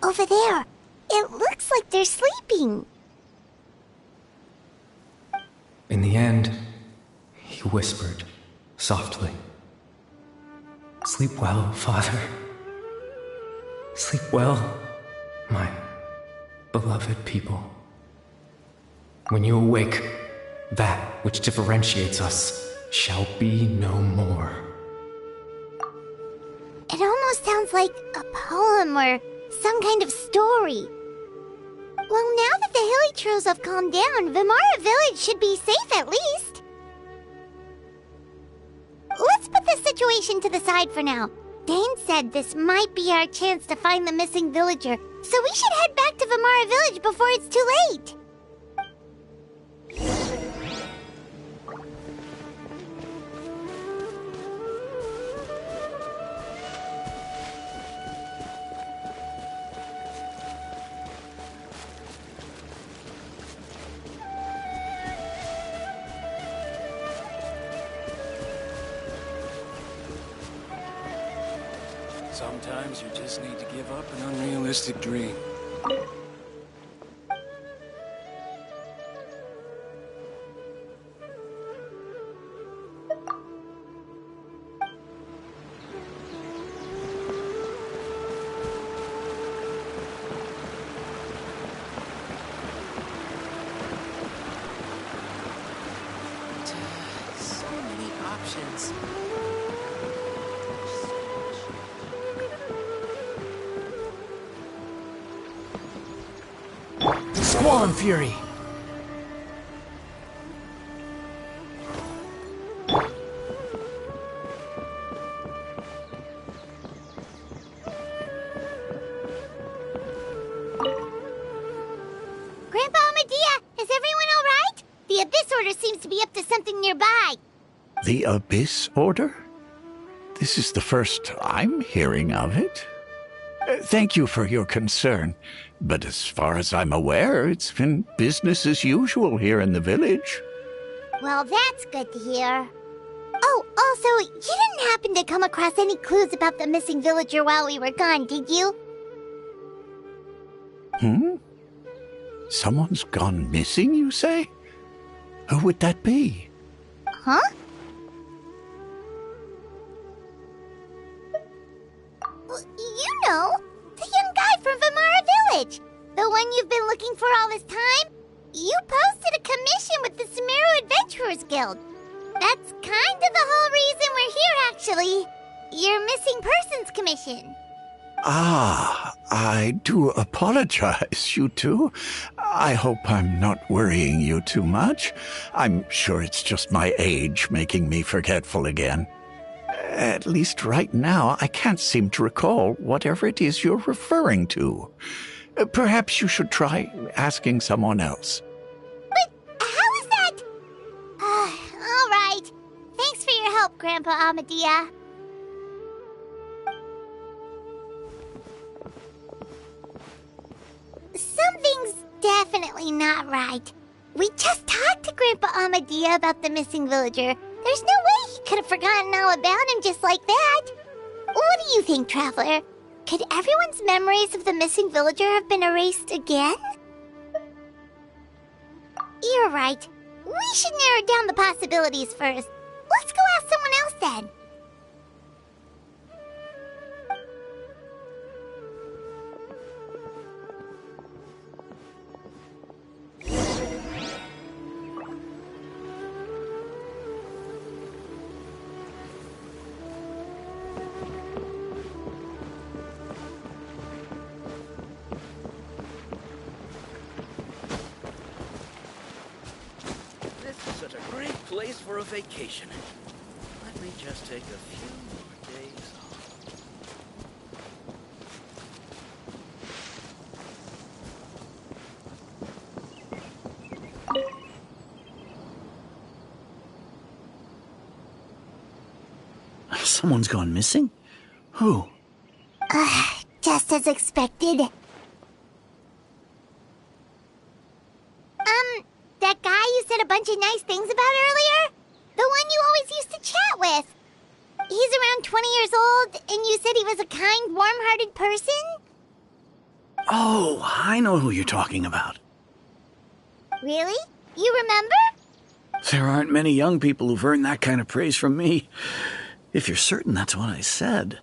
Over there. It looks like they're sleeping. In the end, he whispered, softly. Sleep well, Father. Sleep well, my beloved people. When you awake, that which differentiates us shall be no more. It almost sounds like a poem or some kind of story. Well, now that the hilichurls have calmed down, Vimara Village should be safe at least. Let's put this situation to the side for now. Dane said this might be our chance to find the missing villager, so we should head back to Vimara Village before it's too late. Sometimes you just need to give up an unrealistic dream. So many options. Qualm Fury! Grandpa Medea, is everyone alright? The Abyss Order seems to be up to something nearby. The Abyss Order? This is the first I'm hearing of it. Thank you for your concern, but as far as I'm aware, it's been business as usual here in the village. Well, that's good to hear. Oh, also, you didn't happen to come across any clues about the missing villager while we were gone, did you? Someone's gone missing, you say? Who would that be? Huh? You know, the young guy from Vimara Village. The one you've been looking for all this time. You posted a commission with the Sumeru Adventurers Guild. That's kind of the whole reason we're here, actually. Your missing persons commission. Ah, I do apologize, you two. I hope I'm not worrying you too much. I'm sure it's just my age making me forgetful again. At least right now, I can't seem to recall whatever it is you're referring to. Perhaps you should try asking someone else. But how is that? All right. Thanks for your help, Grandpa Amadea. Something's definitely not right. We just talked to Grandpa Amadea about the missing villager. There's no way he could have forgotten all about him just like that. What do you think, Traveler? Could everyone's memories of the missing villager have been erased again? You're right. We should narrow down the possibilities first. Let's go ask someone else then. Place for a vacation. Let me just take a few more days off. Someone's gone missing? Who? Just as expected. That guy you said a bunch of nice things about earlier? The one you always used to chat with. He's around 20 years old, and you said he was a kind, warm-hearted person? Oh, I know who you're talking about. Really? You remember? There aren't many young people who've earned that kind of praise from me. If you're certain that's what I said,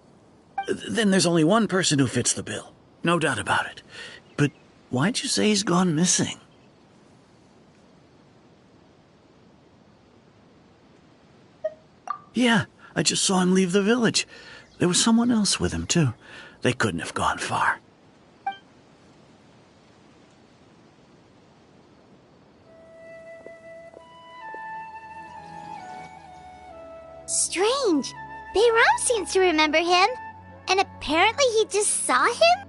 then there's only one person who fits the bill. No doubt about it. But why'd you say he's gone missing? Yeah, I just saw him leave the village. There was someone else with him, too. They couldn't have gone far. Strange. Bayram seems to remember him. And apparently he just saw him?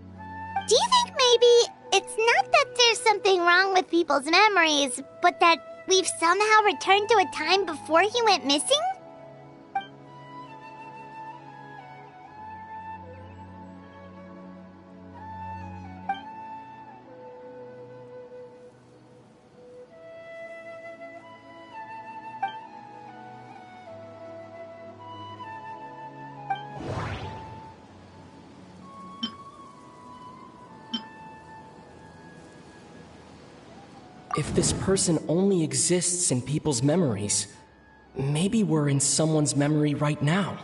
Do you think maybe it's not that there's something wrong with people's memories, but that we've somehow returned to a time before he went missing? If this person only exists in people's memories, maybe we're in someone's memory right now.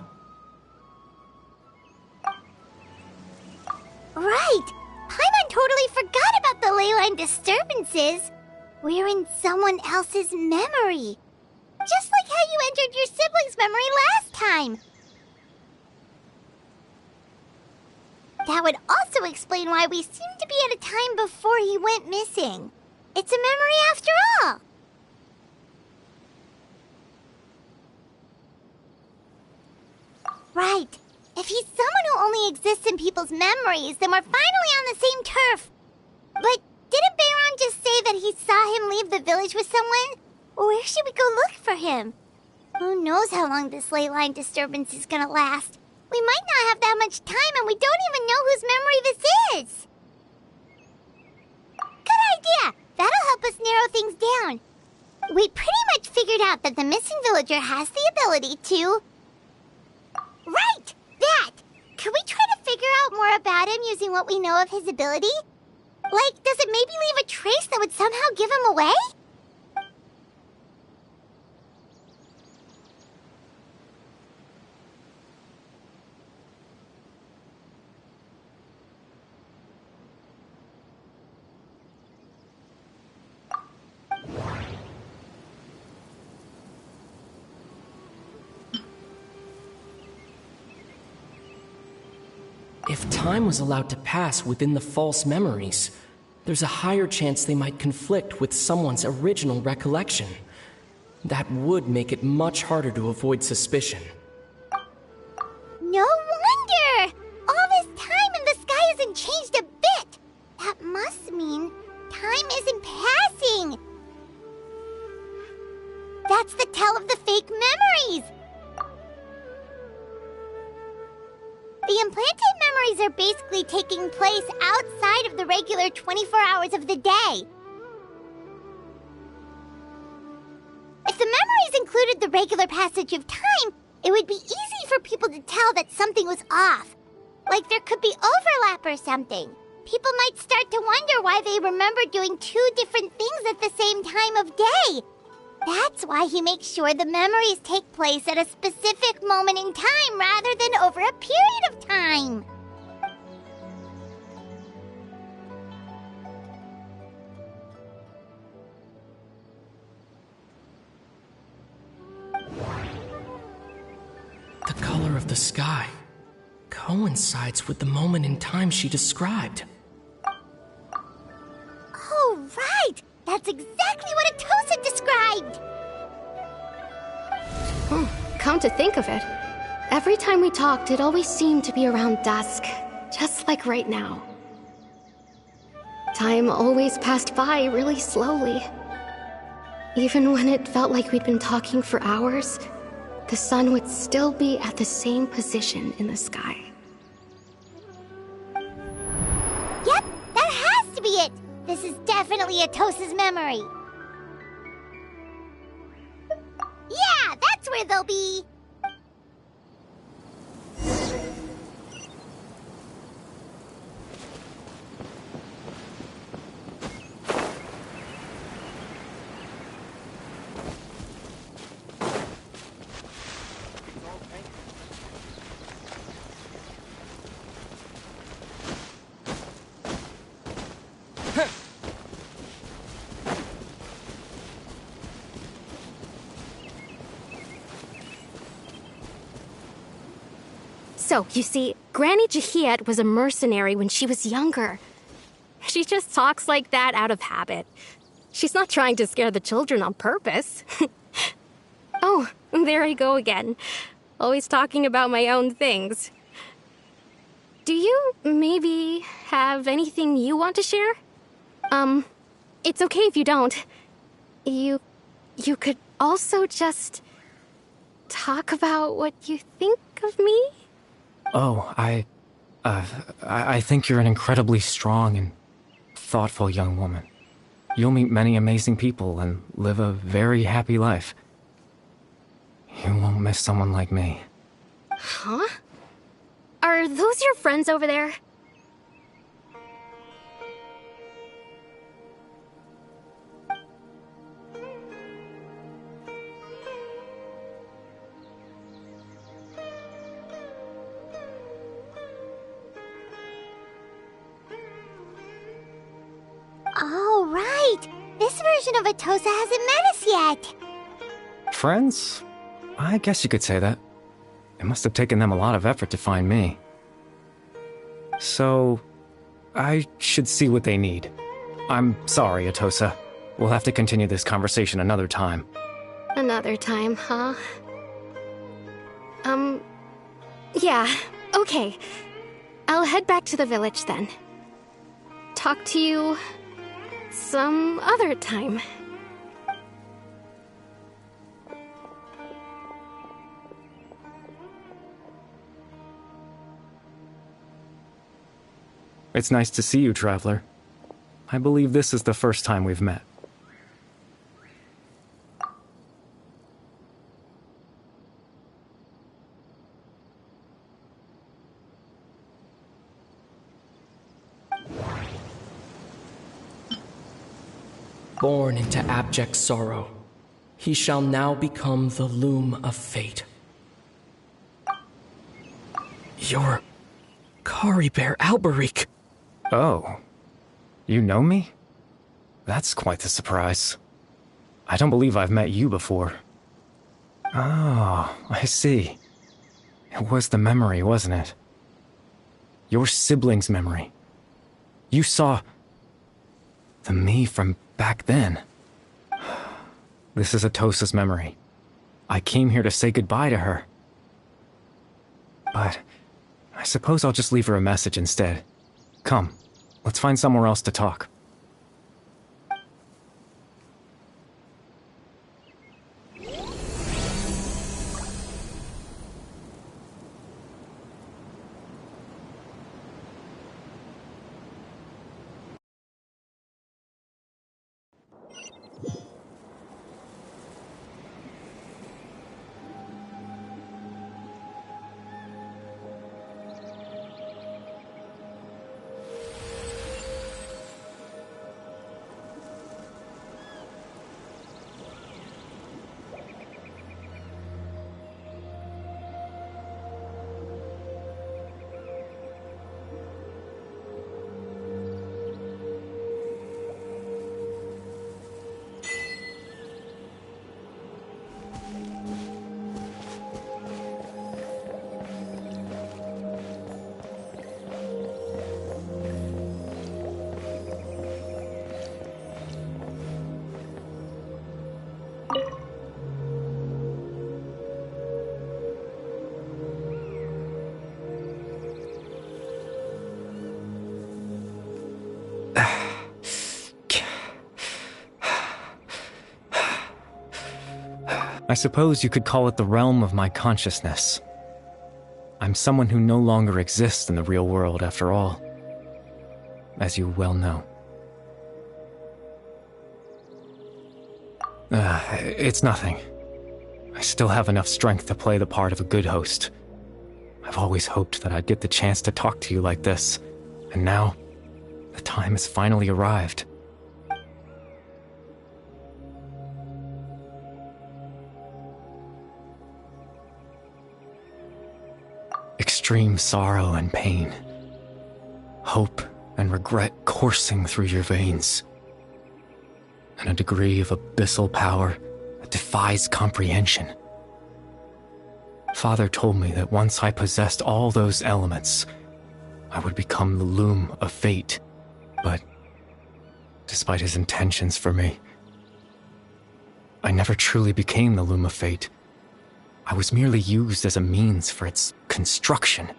Right! Paimon totally forgot about the ley line disturbances. We're in someone else's memory. Just like how you entered your sibling's memory last time. That would also explain why we seem to be at a time before he went missing. It's a memory after all. Right. If he's someone who only exists in people's memories, then we're finally on the same turf. But didn't Bayron just say that he saw him leave the village with someone? Where should we go look for him? Who knows how long this ley line disturbance is gonna last? We might not have that much time, and we don't even know whose memory this is. Good idea! That'll help us narrow things down. We pretty much figured out that the missing villager has the ability to... Right! That! Could we try to figure out more about him using what we know of his ability? Like, does it maybe leave a trace that would somehow give him away? If time was allowed to pass within the false memories, there's a higher chance they might conflict with someone's original recollection. That would make it much harder to avoid suspicion. No wonder! All this time and the sky hasn't changed a bit! That must mean time isn't passing! That's the tell of the fake memories! The implanted memories are basically taking place outside of the regular 24 hours of the day. If the memories included the regular passage of time, it would be easy for people to tell that something was off. Like there could be overlap or something. People might start to wonder why they remember doing two different things at the same time of day. That's why he makes sure the memories take place at a specific moment in time rather than over a period of time. The color of the sky coincides with the moment in time she described. Oh, right! That's exactly what Atosa described! Come to think of it, every time we talked, it always seemed to be around dusk, just like right now. Time always passed by really slowly. Even when it felt like we'd been talking for hours, the sun would still be at the same position in the sky. Yep, that has to be it! This is definitely Atosa's memory. Yeah, that's where they'll be! So, you see, Granny Jahiet was a mercenary when she was younger. She just talks like that out of habit. She's not trying to scare the children on purpose. Oh, there I go again. Always talking about my own things. Do you maybe have anything you want to share? It's okay if you don't. You could also just talk about what you think of me? Oh, I think you're an incredibly strong and thoughtful young woman. You'll meet many amazing people and live a very happy life. You won't miss someone like me. Huh? Are those your friends over there? Oh, right! This version of Atosa hasn't met us yet! Friends? I guess you could say that. It must have taken them a lot of effort to find me. So, I should see what they need. I'm sorry, Atosa. We'll have to continue this conversation another time. Another time, huh? Yeah, okay. I'll head back to the village then. Talk to you some other time. It's nice to see you, Traveler. I believe this is the first time we've met. Born into abject sorrow, he shall now become the loom of fate. You're Kari Bear Alberic. Oh. You know me? That's quite the surprise. I don't believe I've met you before. Oh, I see. It was the memory, wasn't it? Your sibling's memory. You saw the me from back then. This is Atosa's memory. I came here to say goodbye to her. But I suppose I'll just leave her a message instead. Come, let's find somewhere else to talk. I suppose you could call it the realm of my consciousness. I'm someone who no longer exists in the real world, after all, as you well know. It's nothing. I still have enough strength to play the part of a good host. I've always hoped that I'd get the chance to talk to you like this, and now, the time has finally arrived. Extreme sorrow and pain, hope and regret coursing through your veins, and a degree of abyssal power that defies comprehension. Father told me that once I possessed all those elements, I would become the loom of fate, but despite his intentions for me, I never truly became the loom of fate. I was merely used as a means for its construction.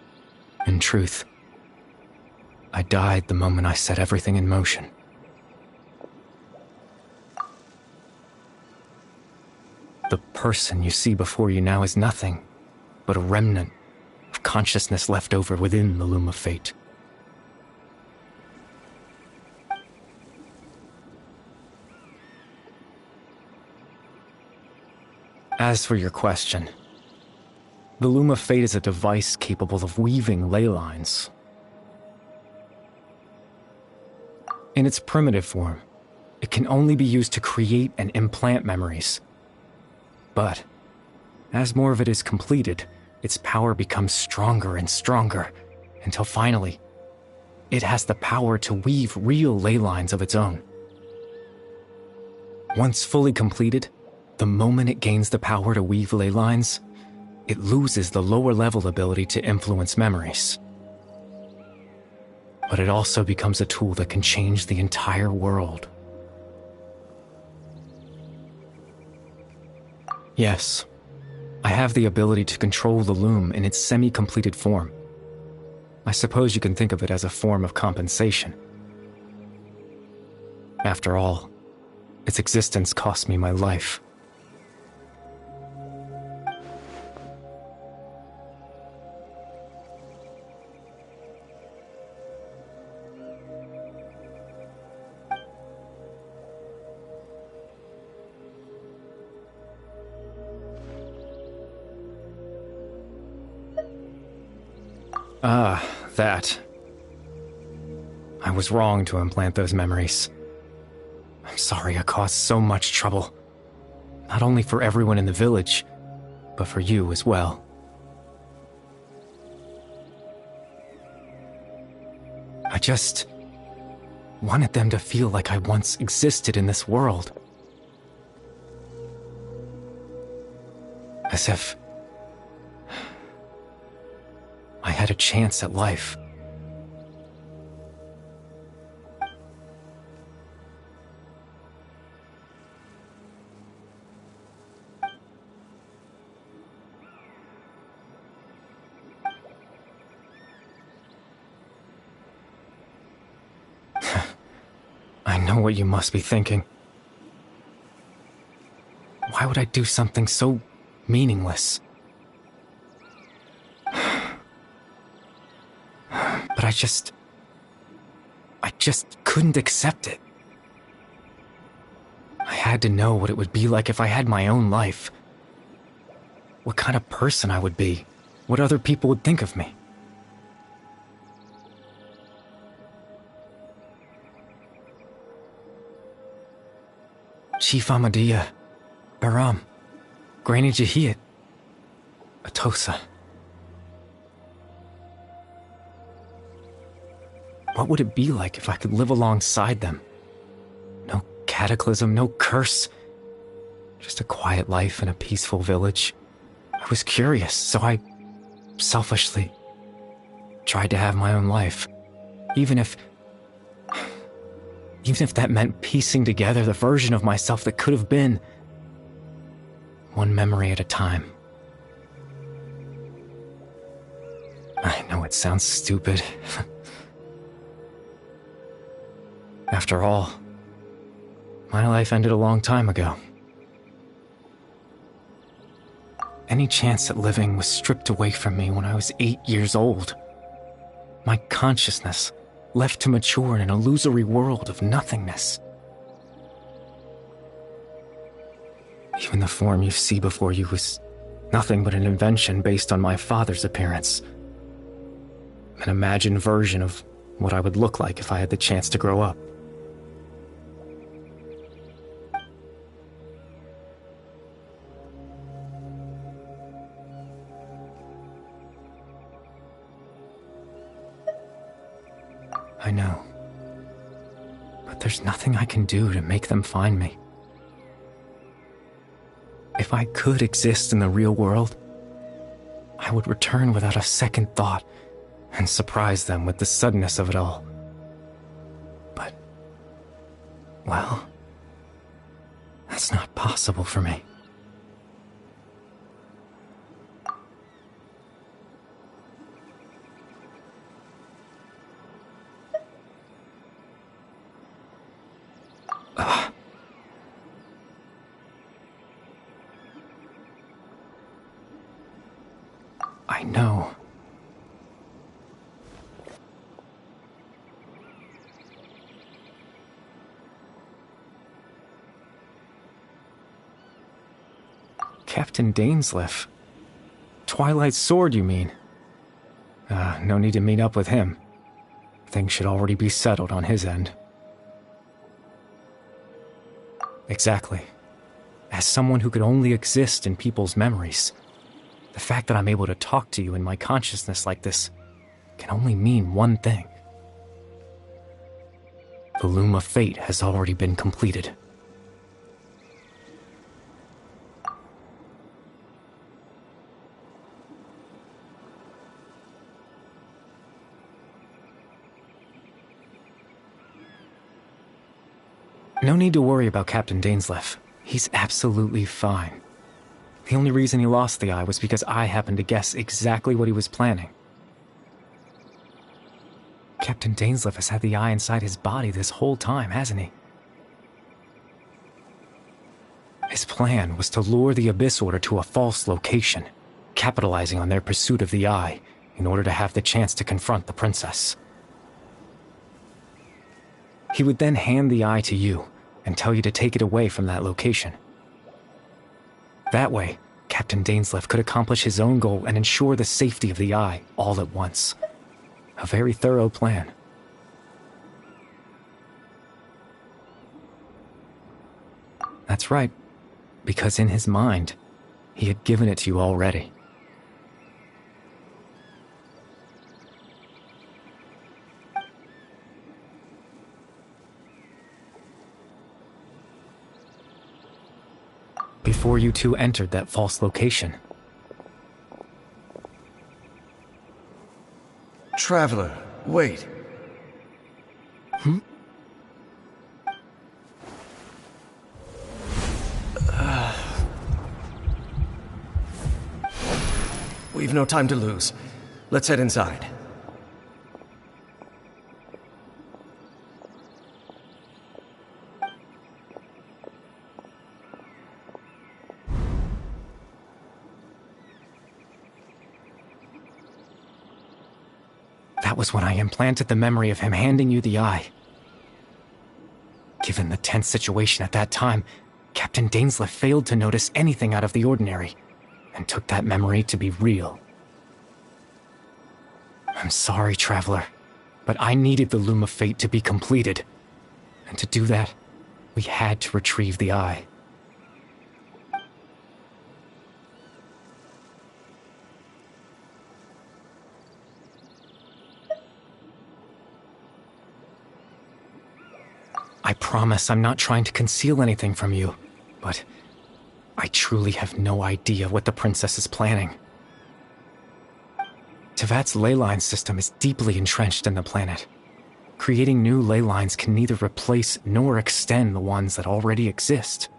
In truth, I died the moment I set everything in motion. The person you see before you now is nothing but a remnant of consciousness left over within the loom of fate. As for your question, the Loom of Fate is a device capable of weaving ley lines. In its primitive form, it can only be used to create and implant memories. But, as more of it is completed, its power becomes stronger and stronger, until finally, it has the power to weave real ley lines of its own. Once fully completed, the moment it gains the power to weave ley lines, it loses the lower-level ability to influence memories. But it also becomes a tool that can change the entire world. Yes. I have the ability to control the loom in its semi-completed form. I suppose you can think of it as a form of compensation. After all, its existence cost me my life. Ah, that. I was wrong to implant those memories. I'm sorry I caused so much trouble. Not only for everyone in the village, but for you as well. I just wanted them to feel like I once existed in this world. As if I had a chance at life. I know what you must be thinking. Why would I do something so meaningless? But I just couldn't accept it. I had to know what it would be like if I had my own life. What kind of person I would be. What other people would think of me. Chief Ahmadiyya, Baram, Granny Jahiyat, Atosa. What would it be like if I could live alongside them? No cataclysm, no curse. Just a quiet life in a peaceful village. I was curious, so I selfishly tried to have my own life. Even if that meant piecing together the version of myself that could have been. One memory at a time. I know it sounds stupid. After all, my life ended a long time ago. Any chance at living was stripped away from me when I was 8 years old. My consciousness left to mature in an illusory world of nothingness. Even the form you see before you was nothing but an invention based on my father's appearance. An imagined version of what I would look like if I had the chance to grow up. I know. But there's nothing I can do to make them find me. If I could exist in the real world, I would return without a second thought and surprise them with the suddenness of it all. But, well, that's not possible for me. I know. Captain Dainsleif. Twilight's sword, you mean? No need to meet up with him. Things should already be settled on his end. Exactly. As someone who could only exist in people's memories, the fact that I'm able to talk to you in my consciousness like this can only mean one thing. The loom of fate has already been completed. No need to worry about Captain Dainsleif. He's absolutely fine. The only reason he lost the eye was because I happened to guess exactly what he was planning. Captain Dainsleif has had the eye inside his body this whole time, hasn't he? His plan was to lure the Abyss Order to a false location, capitalizing on their pursuit of the eye in order to have the chance to confront the princess. He would then hand the eye to you and tell you to take it away from that location. That way, Captain Dainsleif could accomplish his own goal and ensure the safety of the eye all at once. A very thorough plan. That's right, because in his mind, he had given it to you already. Before you two entered that false location. Traveler, wait. We've no time to lose. Let's head inside. That was when I implanted the memory of him handing you the eye. Given the tense situation at that time, Captain Dainsleif failed to notice anything out of the ordinary, and took that memory to be real. I'm sorry, Traveler, but I needed the Loom of Fate to be completed. And to do that, we had to retrieve the eye. I promise I'm not trying to conceal anything from you, but I truly have no idea what the princess is planning. Tevat's ley line system is deeply entrenched in the planet. Creating new ley lines can neither replace nor extend the ones that already exist.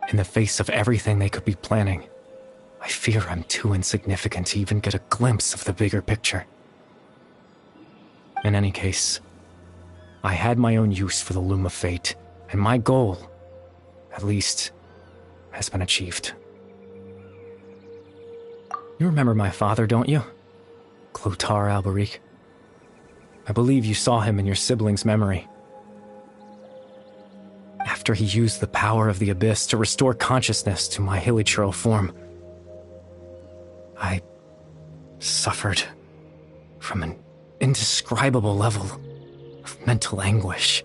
In the face of everything they could be planning, I fear I'm too insignificant to even get a glimpse of the bigger picture. In any case, I had my own use for the Loom of Fate, and my goal, at least, has been achieved. You remember my father, don't you? Clotar Alberic. I believe you saw him in your sibling's memory. After he used the power of the Abyss to restore consciousness to my hilichurl form, I suffered from an indescribable level of mental anguish.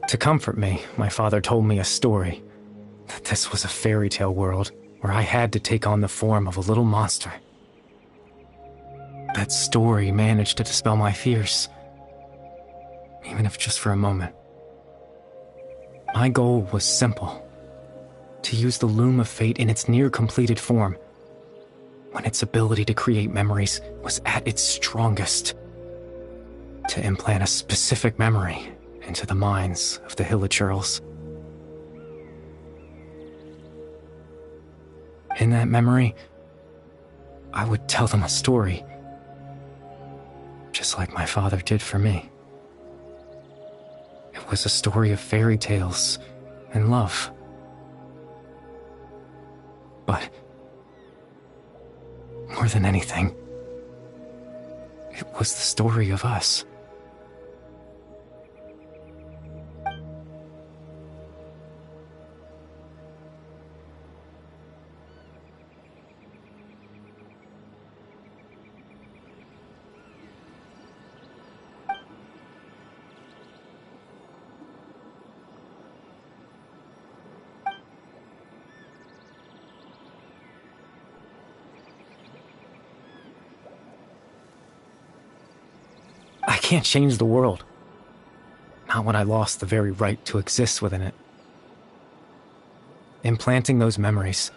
To comfort me, my father told me a story, that this was a fairy tale world where I had to take on the form of a little monster. That story managed to dispel my fears, even if just for a moment. My goal was simple: to use the Loom of Fate in its near-completed form, when its ability to create memories was at its strongest, to implant a specific memory into the minds of the hilichurls. In that memory, I would tell them a story, just like my father did for me. It was a story of fairy tales and love. But more than anything, it was the story of us. I can't change the world. Not when I lost the very right to exist within it. Implanting those memories,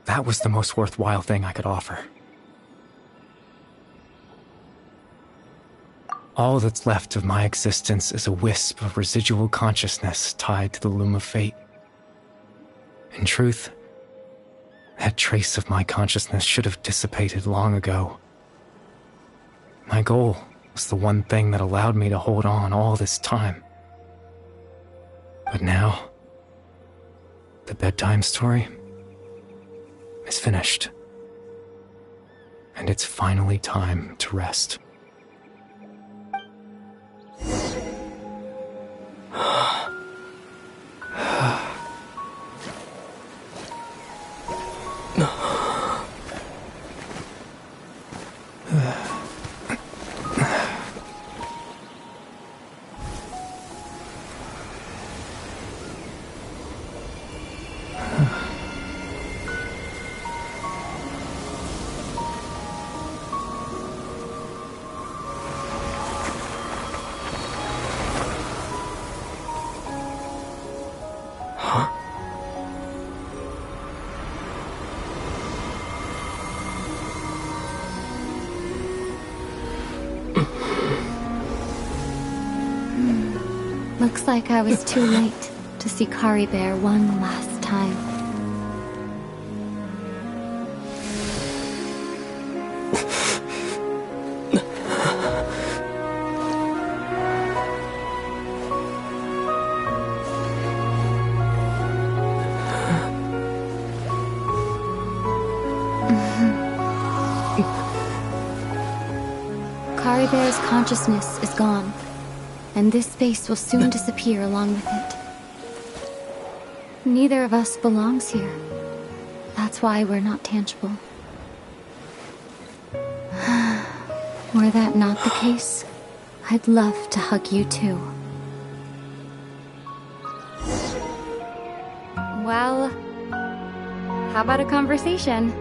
that was the most worthwhile thing I could offer. All that's left of my existence is a wisp of residual consciousness tied to the loom of fate. In truth, that trace of my consciousness should have dissipated long ago. My goal was the one thing that allowed me to hold on all this time. But now, the bedtime story is finished. And it's finally time to rest. Looks like I was too late to see Kari Bear one last time. Kari Bear's consciousness is gone, and this space will soon disappear along with it. Neither of us belongs here. That's why we're not tangible. Were that not the case, I'd love to hug you too. Well, how about a conversation?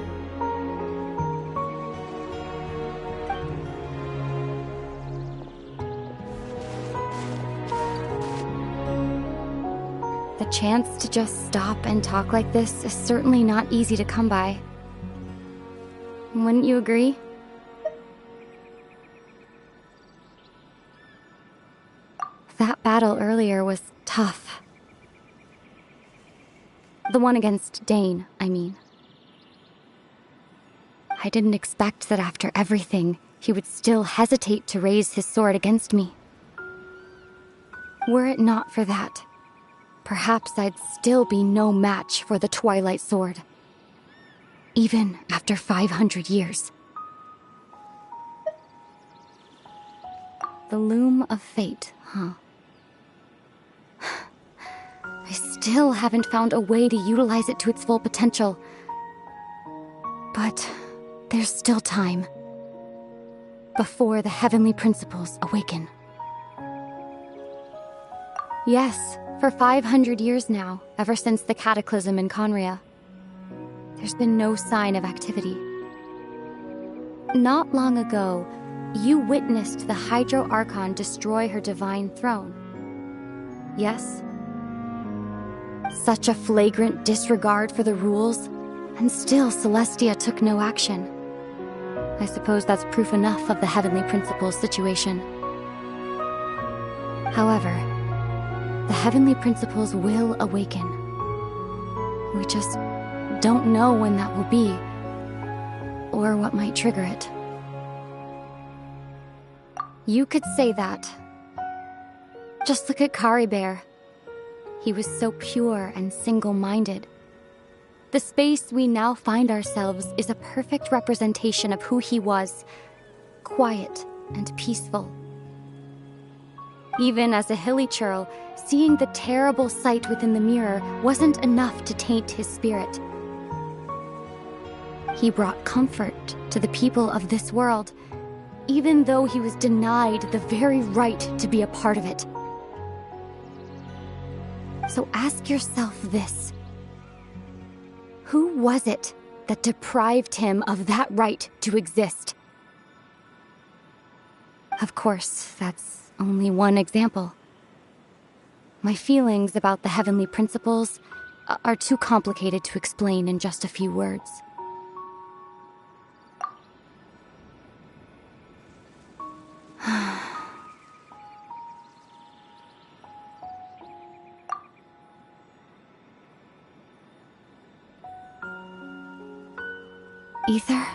The chance to just stop and talk like this is certainly not easy to come by. Wouldn't you agree? That battle earlier was tough. The one against Dane, I mean. I didn't expect that after everything, he would still hesitate to raise his sword against me. Were it not for that, perhaps I'd still be no match for the Twilight Sword. Even after 500 years. The loom of fate, huh? I still haven't found a way to utilize it to its full potential. But there's still time. Before the heavenly principles awaken. Yes, for 500 years now, ever since the cataclysm in Conria, there's been no sign of activity. Not long ago, you witnessed the Hydro Archon destroy her divine throne. Yes? Such a flagrant disregard for the rules, and still Celestia took no action. I suppose that's proof enough of the Heavenly Principles situation. However, the Heavenly Principles will awaken. We just don't know when that will be, or what might trigger it. You could say that. Just look at Kari Bear. He was so pure and single-minded. The space we now find ourselves is a perfect representation of who he was. Quiet and peaceful. Even as a hilly churl, seeing the terrible sight within the mirror wasn't enough to taint his spirit. He brought comfort to the people of this world, even though he was denied the very right to be a part of it. So ask yourself this. Who was it that deprived him of that right to exist? Of course, that's only one example. My feelings about the Heavenly Principles are too complicated to explain in just a few words. Ether?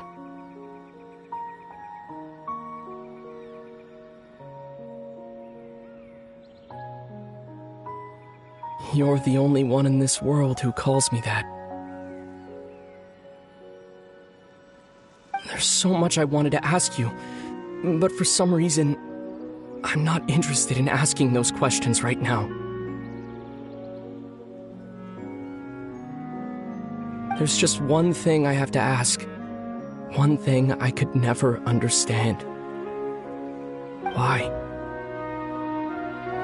You're the only one in this world who calls me that. There's so much I wanted to ask you, but for some reason, I'm not interested in asking those questions right now. There's just one thing I have to ask. One thing I could never understand. Why?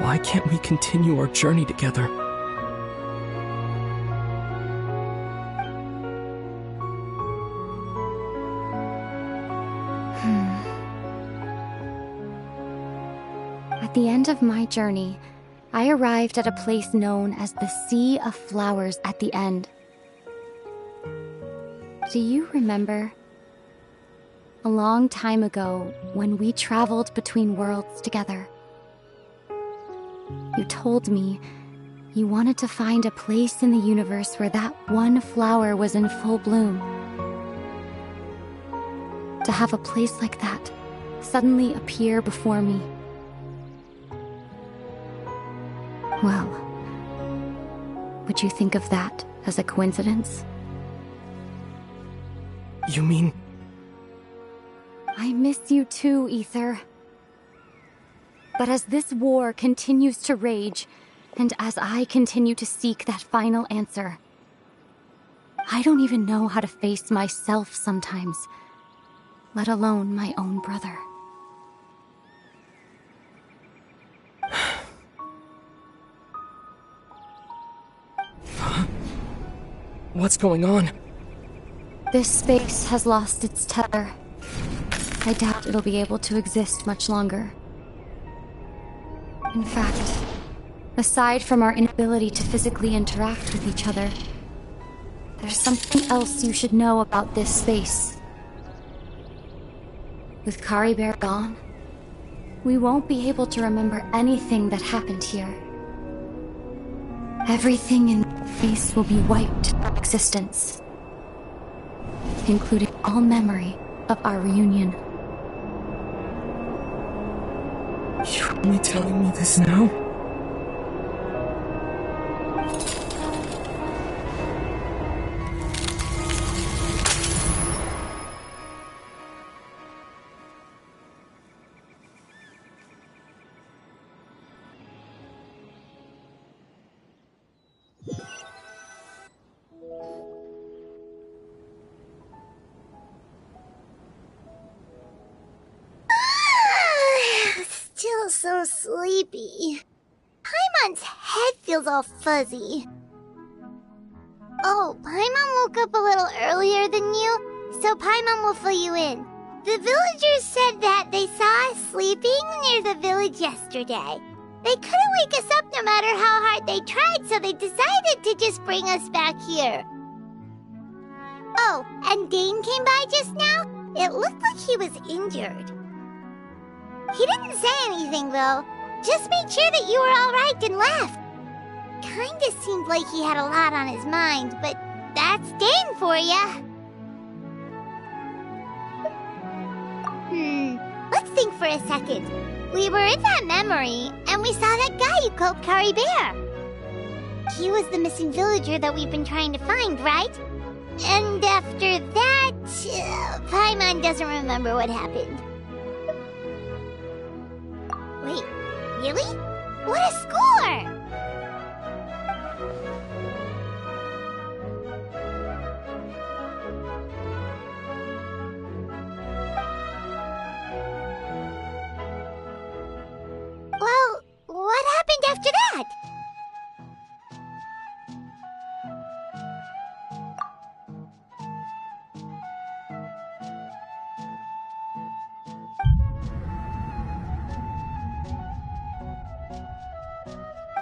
Why can't we continue our journey together? At the end of my journey, I arrived at a place known as the Sea of Flowers at the end. Do you remember? A long time ago, when we traveled between worlds together, you told me you wanted to find a place in the universe where that one flower was in full bloom. To have a place like that suddenly appear before me. Well, would you think of that as a coincidence? You mean... I miss you too, Ether. But as this war continues to rage, and as I continue to seek that final answer, I don't even know how to face myself sometimes, let alone my own brother. What's going on? This space has lost its tether. I doubt it'll be able to exist much longer. In fact, aside from our inability to physically interact with each other, there's something else you should know about this space. With Kari Bear gone, we won't be able to remember anything that happened here. Everything in this space will be wiped from existence, including all memory of our reunion. You're really telling me this now? Still so sleepy. Paimon's head feels all fuzzy. Oh, Paimon woke up a little earlier than you, so Paimon will fill you in. The villagers said that they saw us sleeping near the village yesterday. They couldn't wake us up no matter how hard they tried, so they decided to just bring us back here. Oh, and Dane came by just now. It looked like he was injured. He didn't say anything, though. Just made sure that you were all right and left. Kinda seemed like he had a lot on his mind, but that's Dane for ya. Let's think for a second. We were in that memory, and we saw that guy you called Kari Bear. He was the missing villager that we've been trying to find, right? And after that, Paimon doesn't remember what happened. Wait, really? What a score! Well, what happened after that?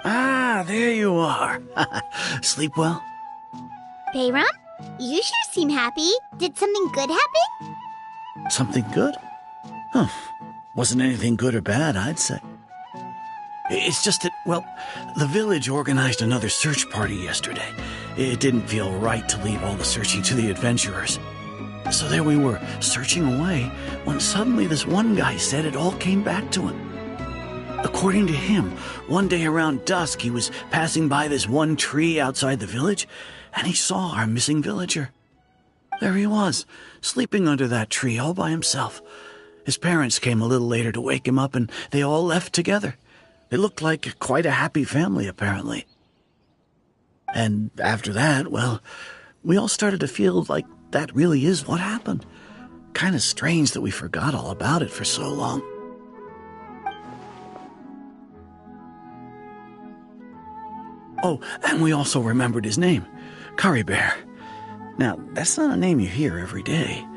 Ah, there you are. Sleep well? Bayram, you sure seem happy. Did something good happen? Something good? Huh. Wasn't anything good or bad, I'd say. It's just that, well, the village organized another search party yesterday. It didn't feel right to leave all the searching to the adventurers. So there we were, searching away, when suddenly this one guy said it all came back to him. According to him, one day around dusk he was passing by this one tree outside the village, and he saw our missing villager. There he was, sleeping under that tree all by himself. His parents came a little later to wake him up, and they all left together. They looked like quite a happy family, apparently. And after that, well, we all started to feel like that really is what happened. Kind of strange that we forgot all about it for so long. Oh, and we also remembered his name, Curry Bear. Now, that's not a name you hear every day.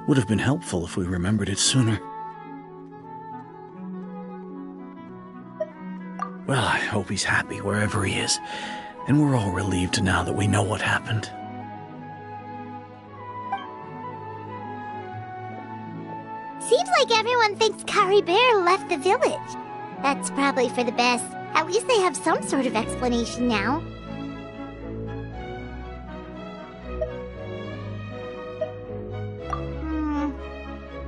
Would have been helpful if we remembered it sooner. Well, I hope he's happy wherever he is, and we're all relieved now that we know what happened. Seems like everyone thinks Curry Bear left the village. That's probably for the best. At least they have some sort of explanation now.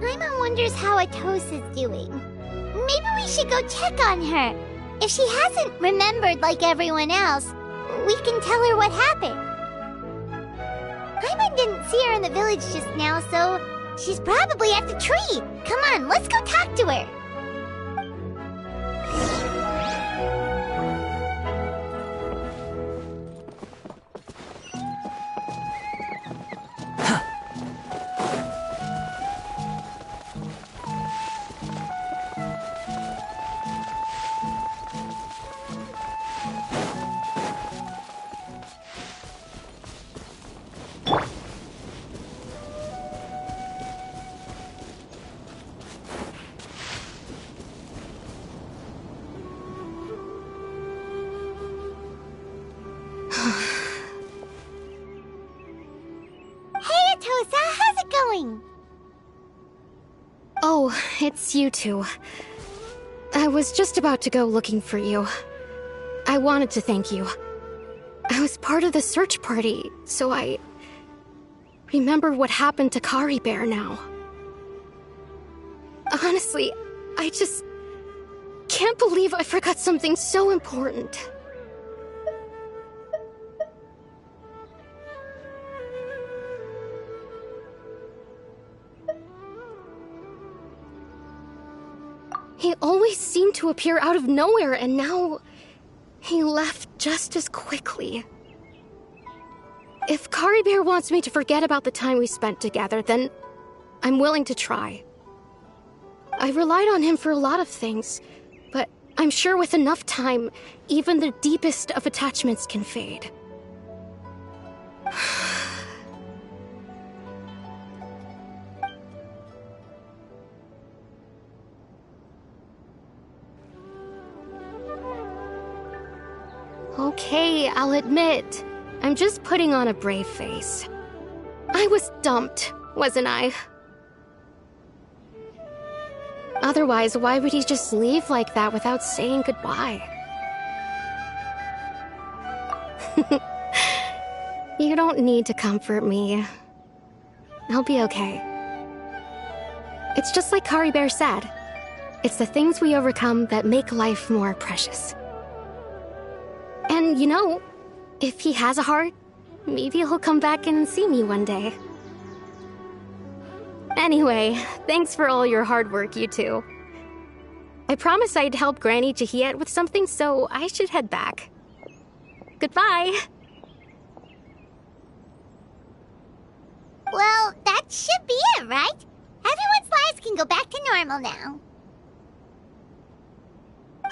Paimon wonders how Atosa's doing. Maybe we should go check on her. If she hasn't remembered like everyone else, we can tell her what happened. Paimon didn't see her in the village just now, so she's probably at the tree. Come on, let's go talk to her. Oh, it's you two. I was just about to go looking for you. I wanted to thank you. I was part of the search party, so I remember what happened to Curry Bear now. Honestly, I just can't believe I forgot something so important. He always seemed to appear out of nowhere, and now he left just as quickly. If Curry Bear wants me to forget about the time we spent together, then I'm willing to try. I relied on him for a lot of things, but I'm sure with enough time, even the deepest of attachments can fade. Okay, I'll admit, I'm just putting on a brave face. I was dumped, wasn't I? Otherwise, why would he just leave like that without saying goodbye? You don't need to comfort me. I'll be okay. It's just like Curry Bear said. It's the things we overcome that make life more precious. And, you know, if he has a heart, maybe he'll come back and see me one day. Anyway, thanks for all your hard work, you two. I promised I'd help Granny Jahiet with something, so I should head back. Goodbye! Well, that should be it, right? Everyone's lives can go back to normal now.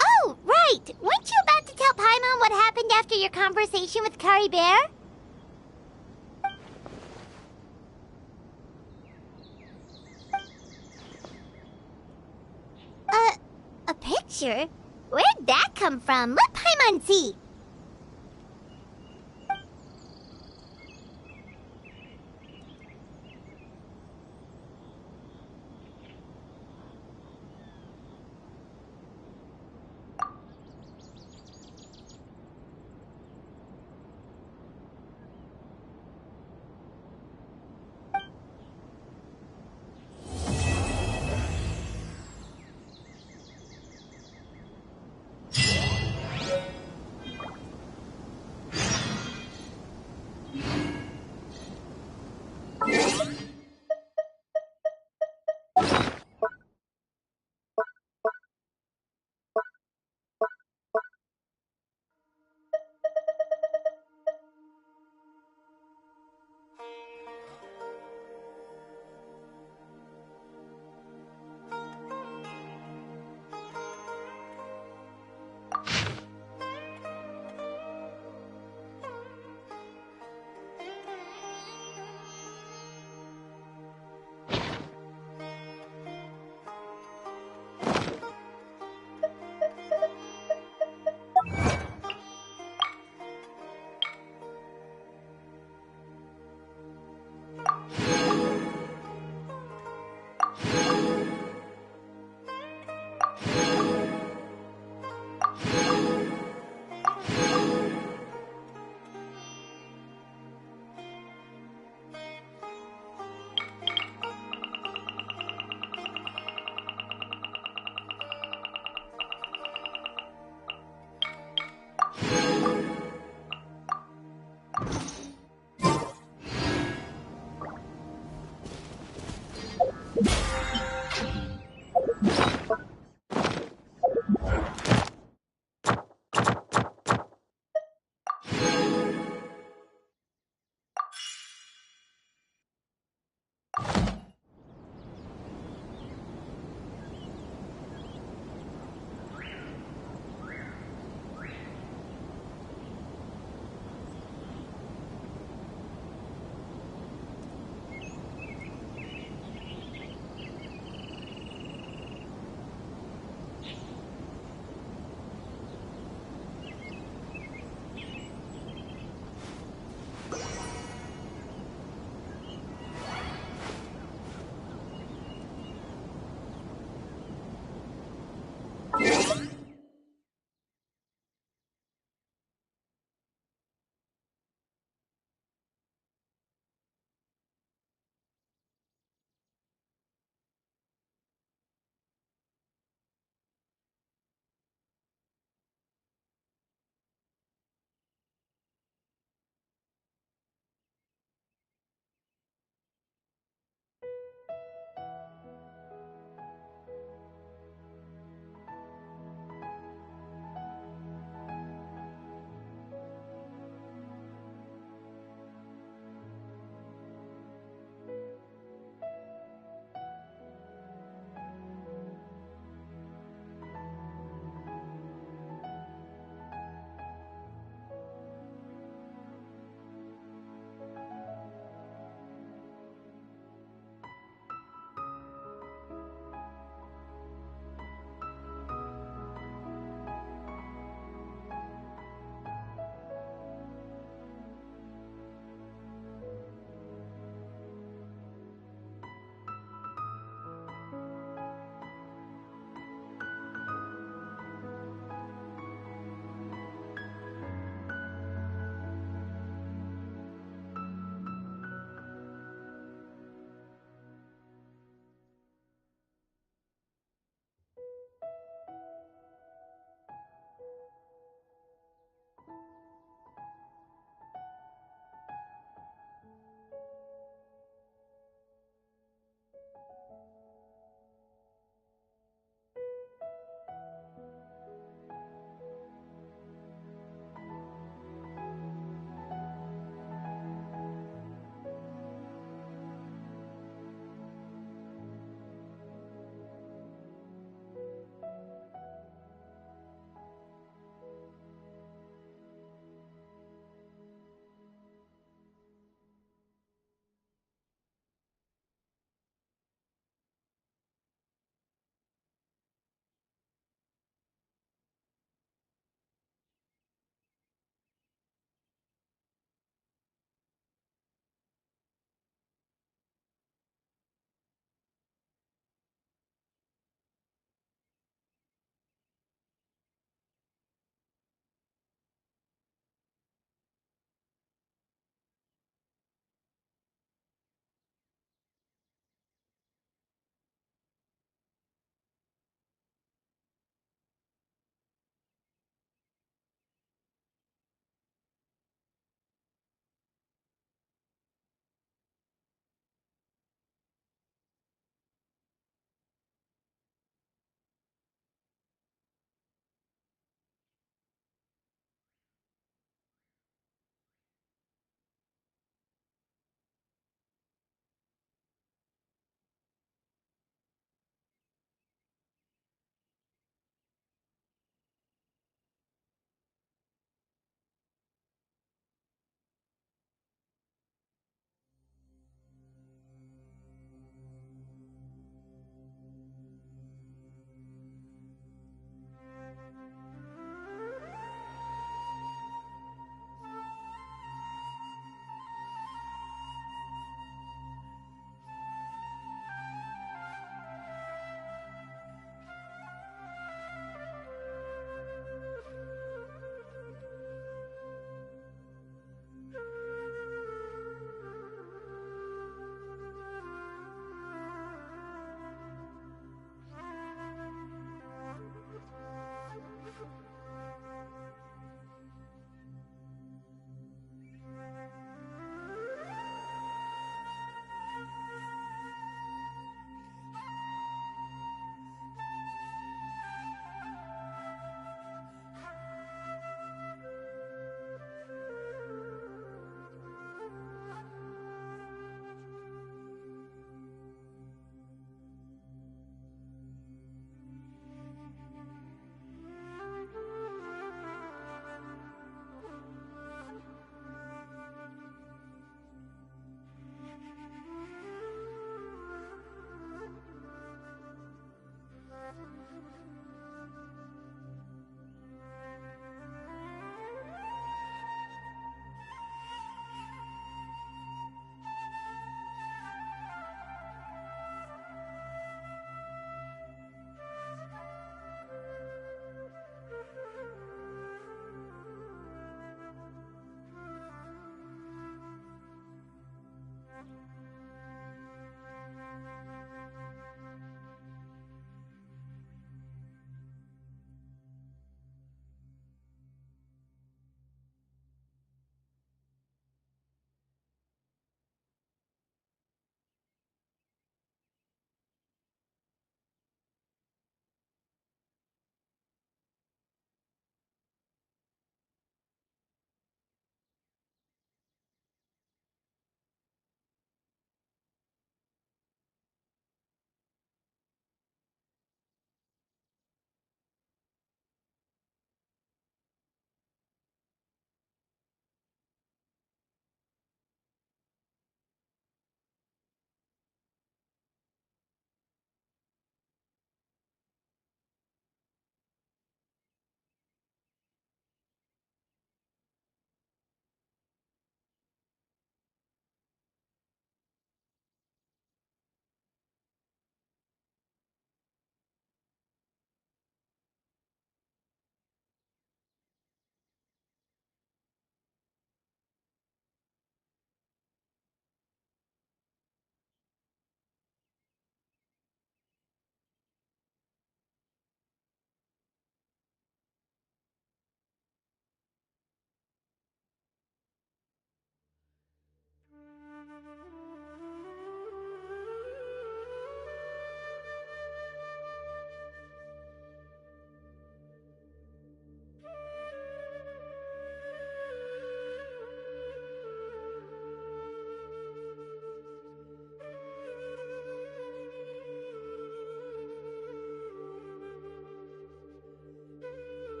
Oh, right! Weren't you about to tell Paimon what happened after your conversation with Curry Bear? A picture? Where'd that come from? Let Paimon see!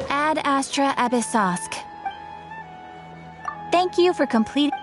Ad Astra Abyssosk. Thank you for completing.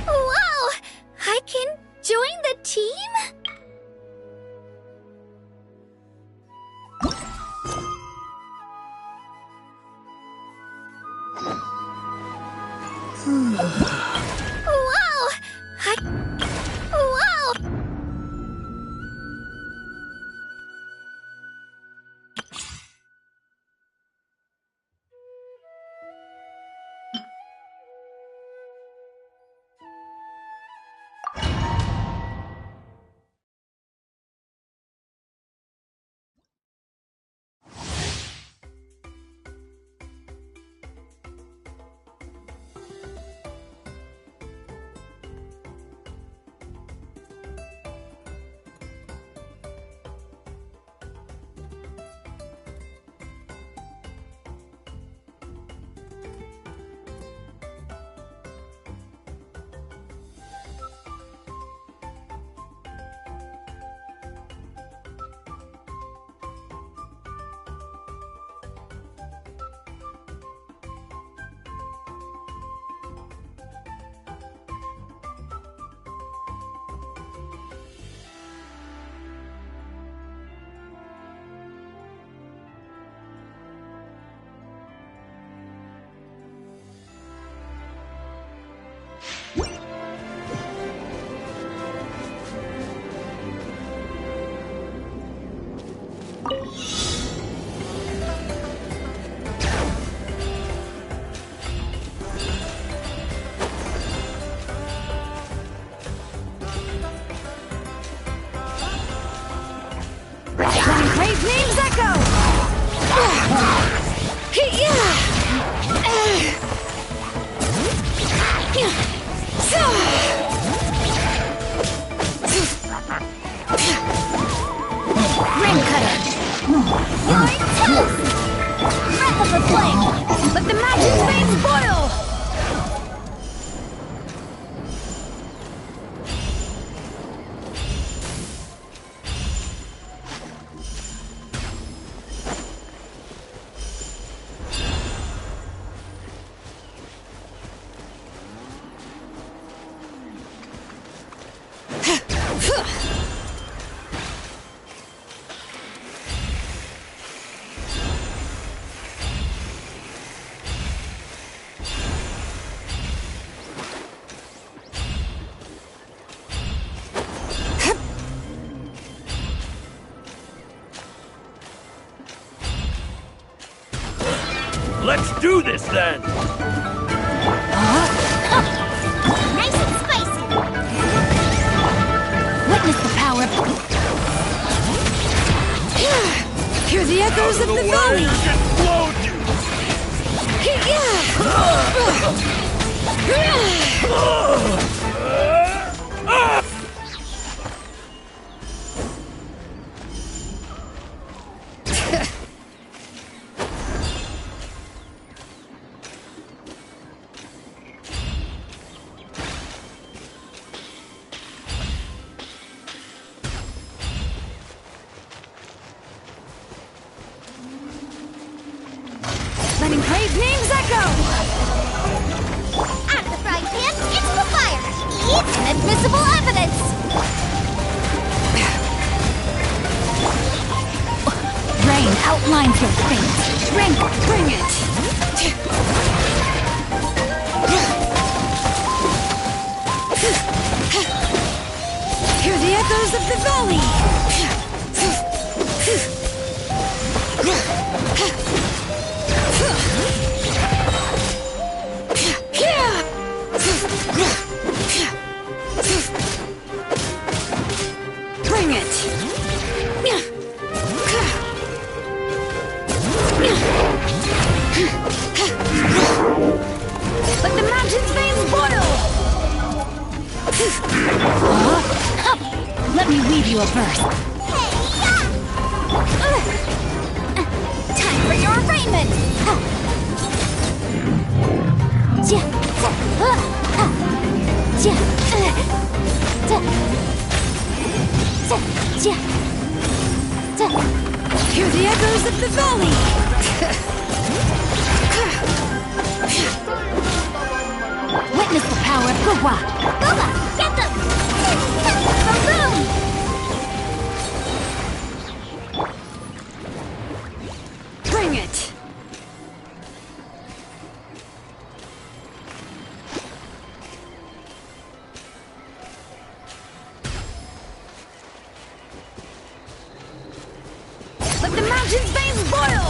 Whoa! I can join the team? Whoa! Whoa! Great name's Echo! Rain Cutter! You're toast! Breath of the Flame! Let the magic veins boil! Let's do this then! Nice and spicy! Witness the power of... Hear the echoes of the valley! Explode you! Letting brave names echo! Out of the frying pan, into the fire! Eat inadmissible evidence! Rain outlines your fate. Bring it! Hear the echoes of the valley! Bring it! Let the mountain's veins boil! Let me weave you a verse. Time for your arraignment! Hear the echoes of the valley! Witness the power of Gugwa! Guma, get them! Boom! Bring it! Let the mountain's veins boil!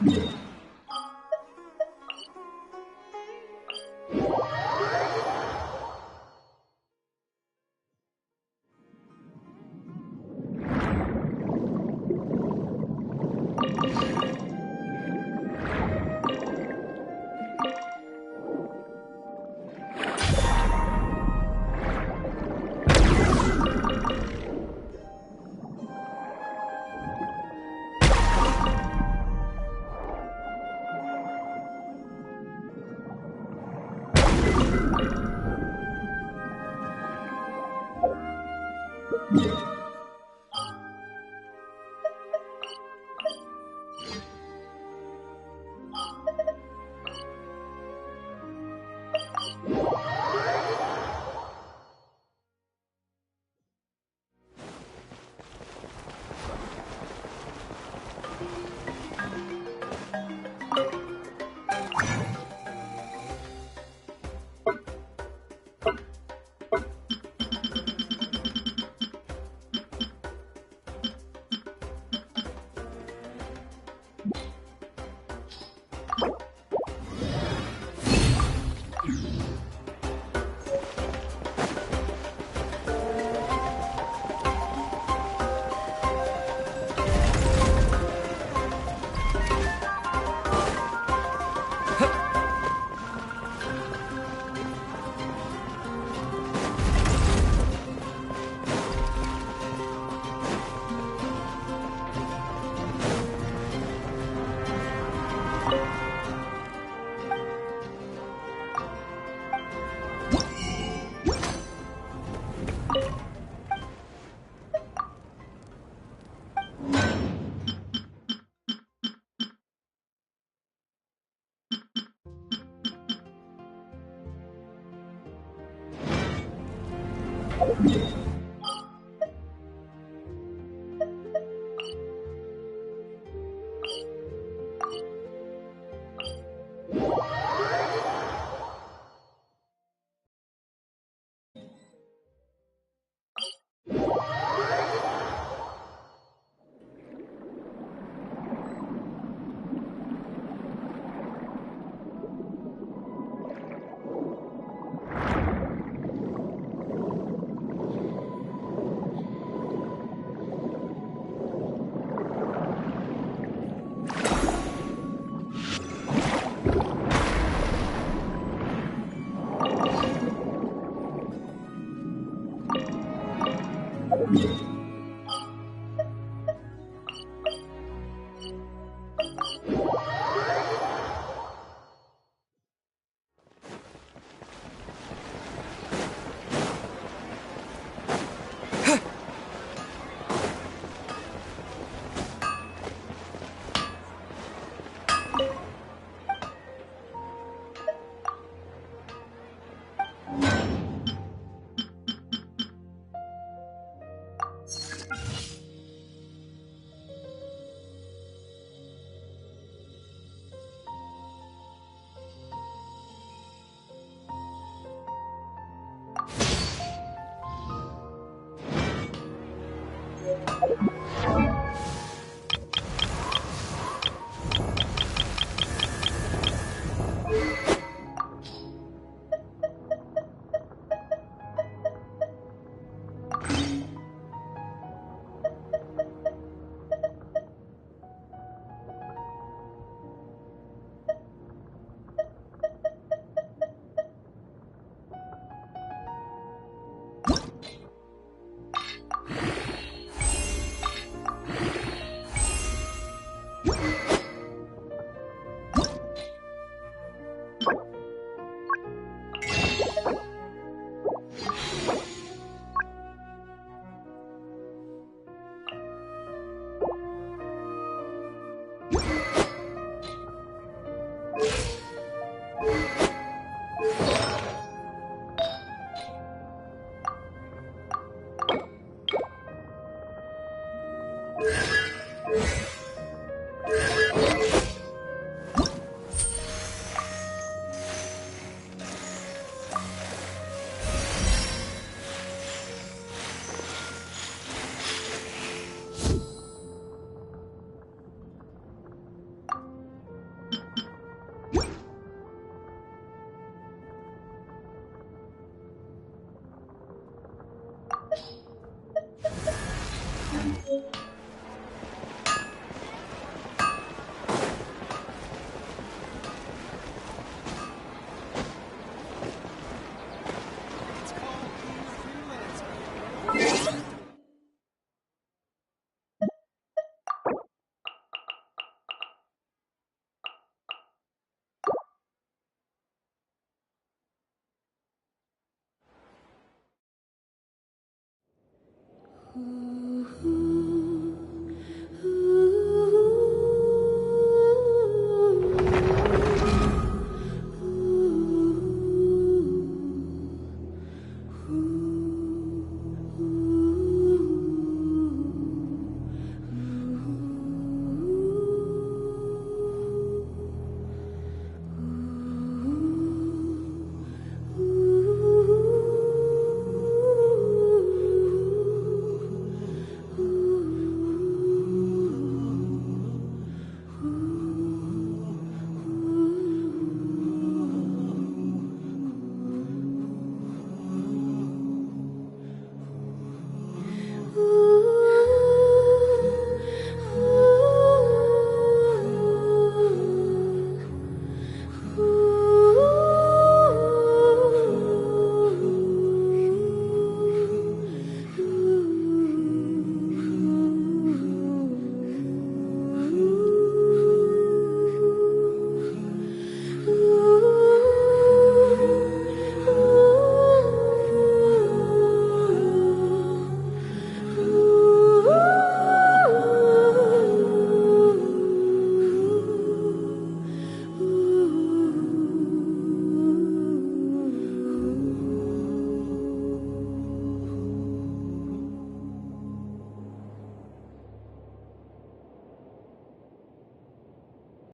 you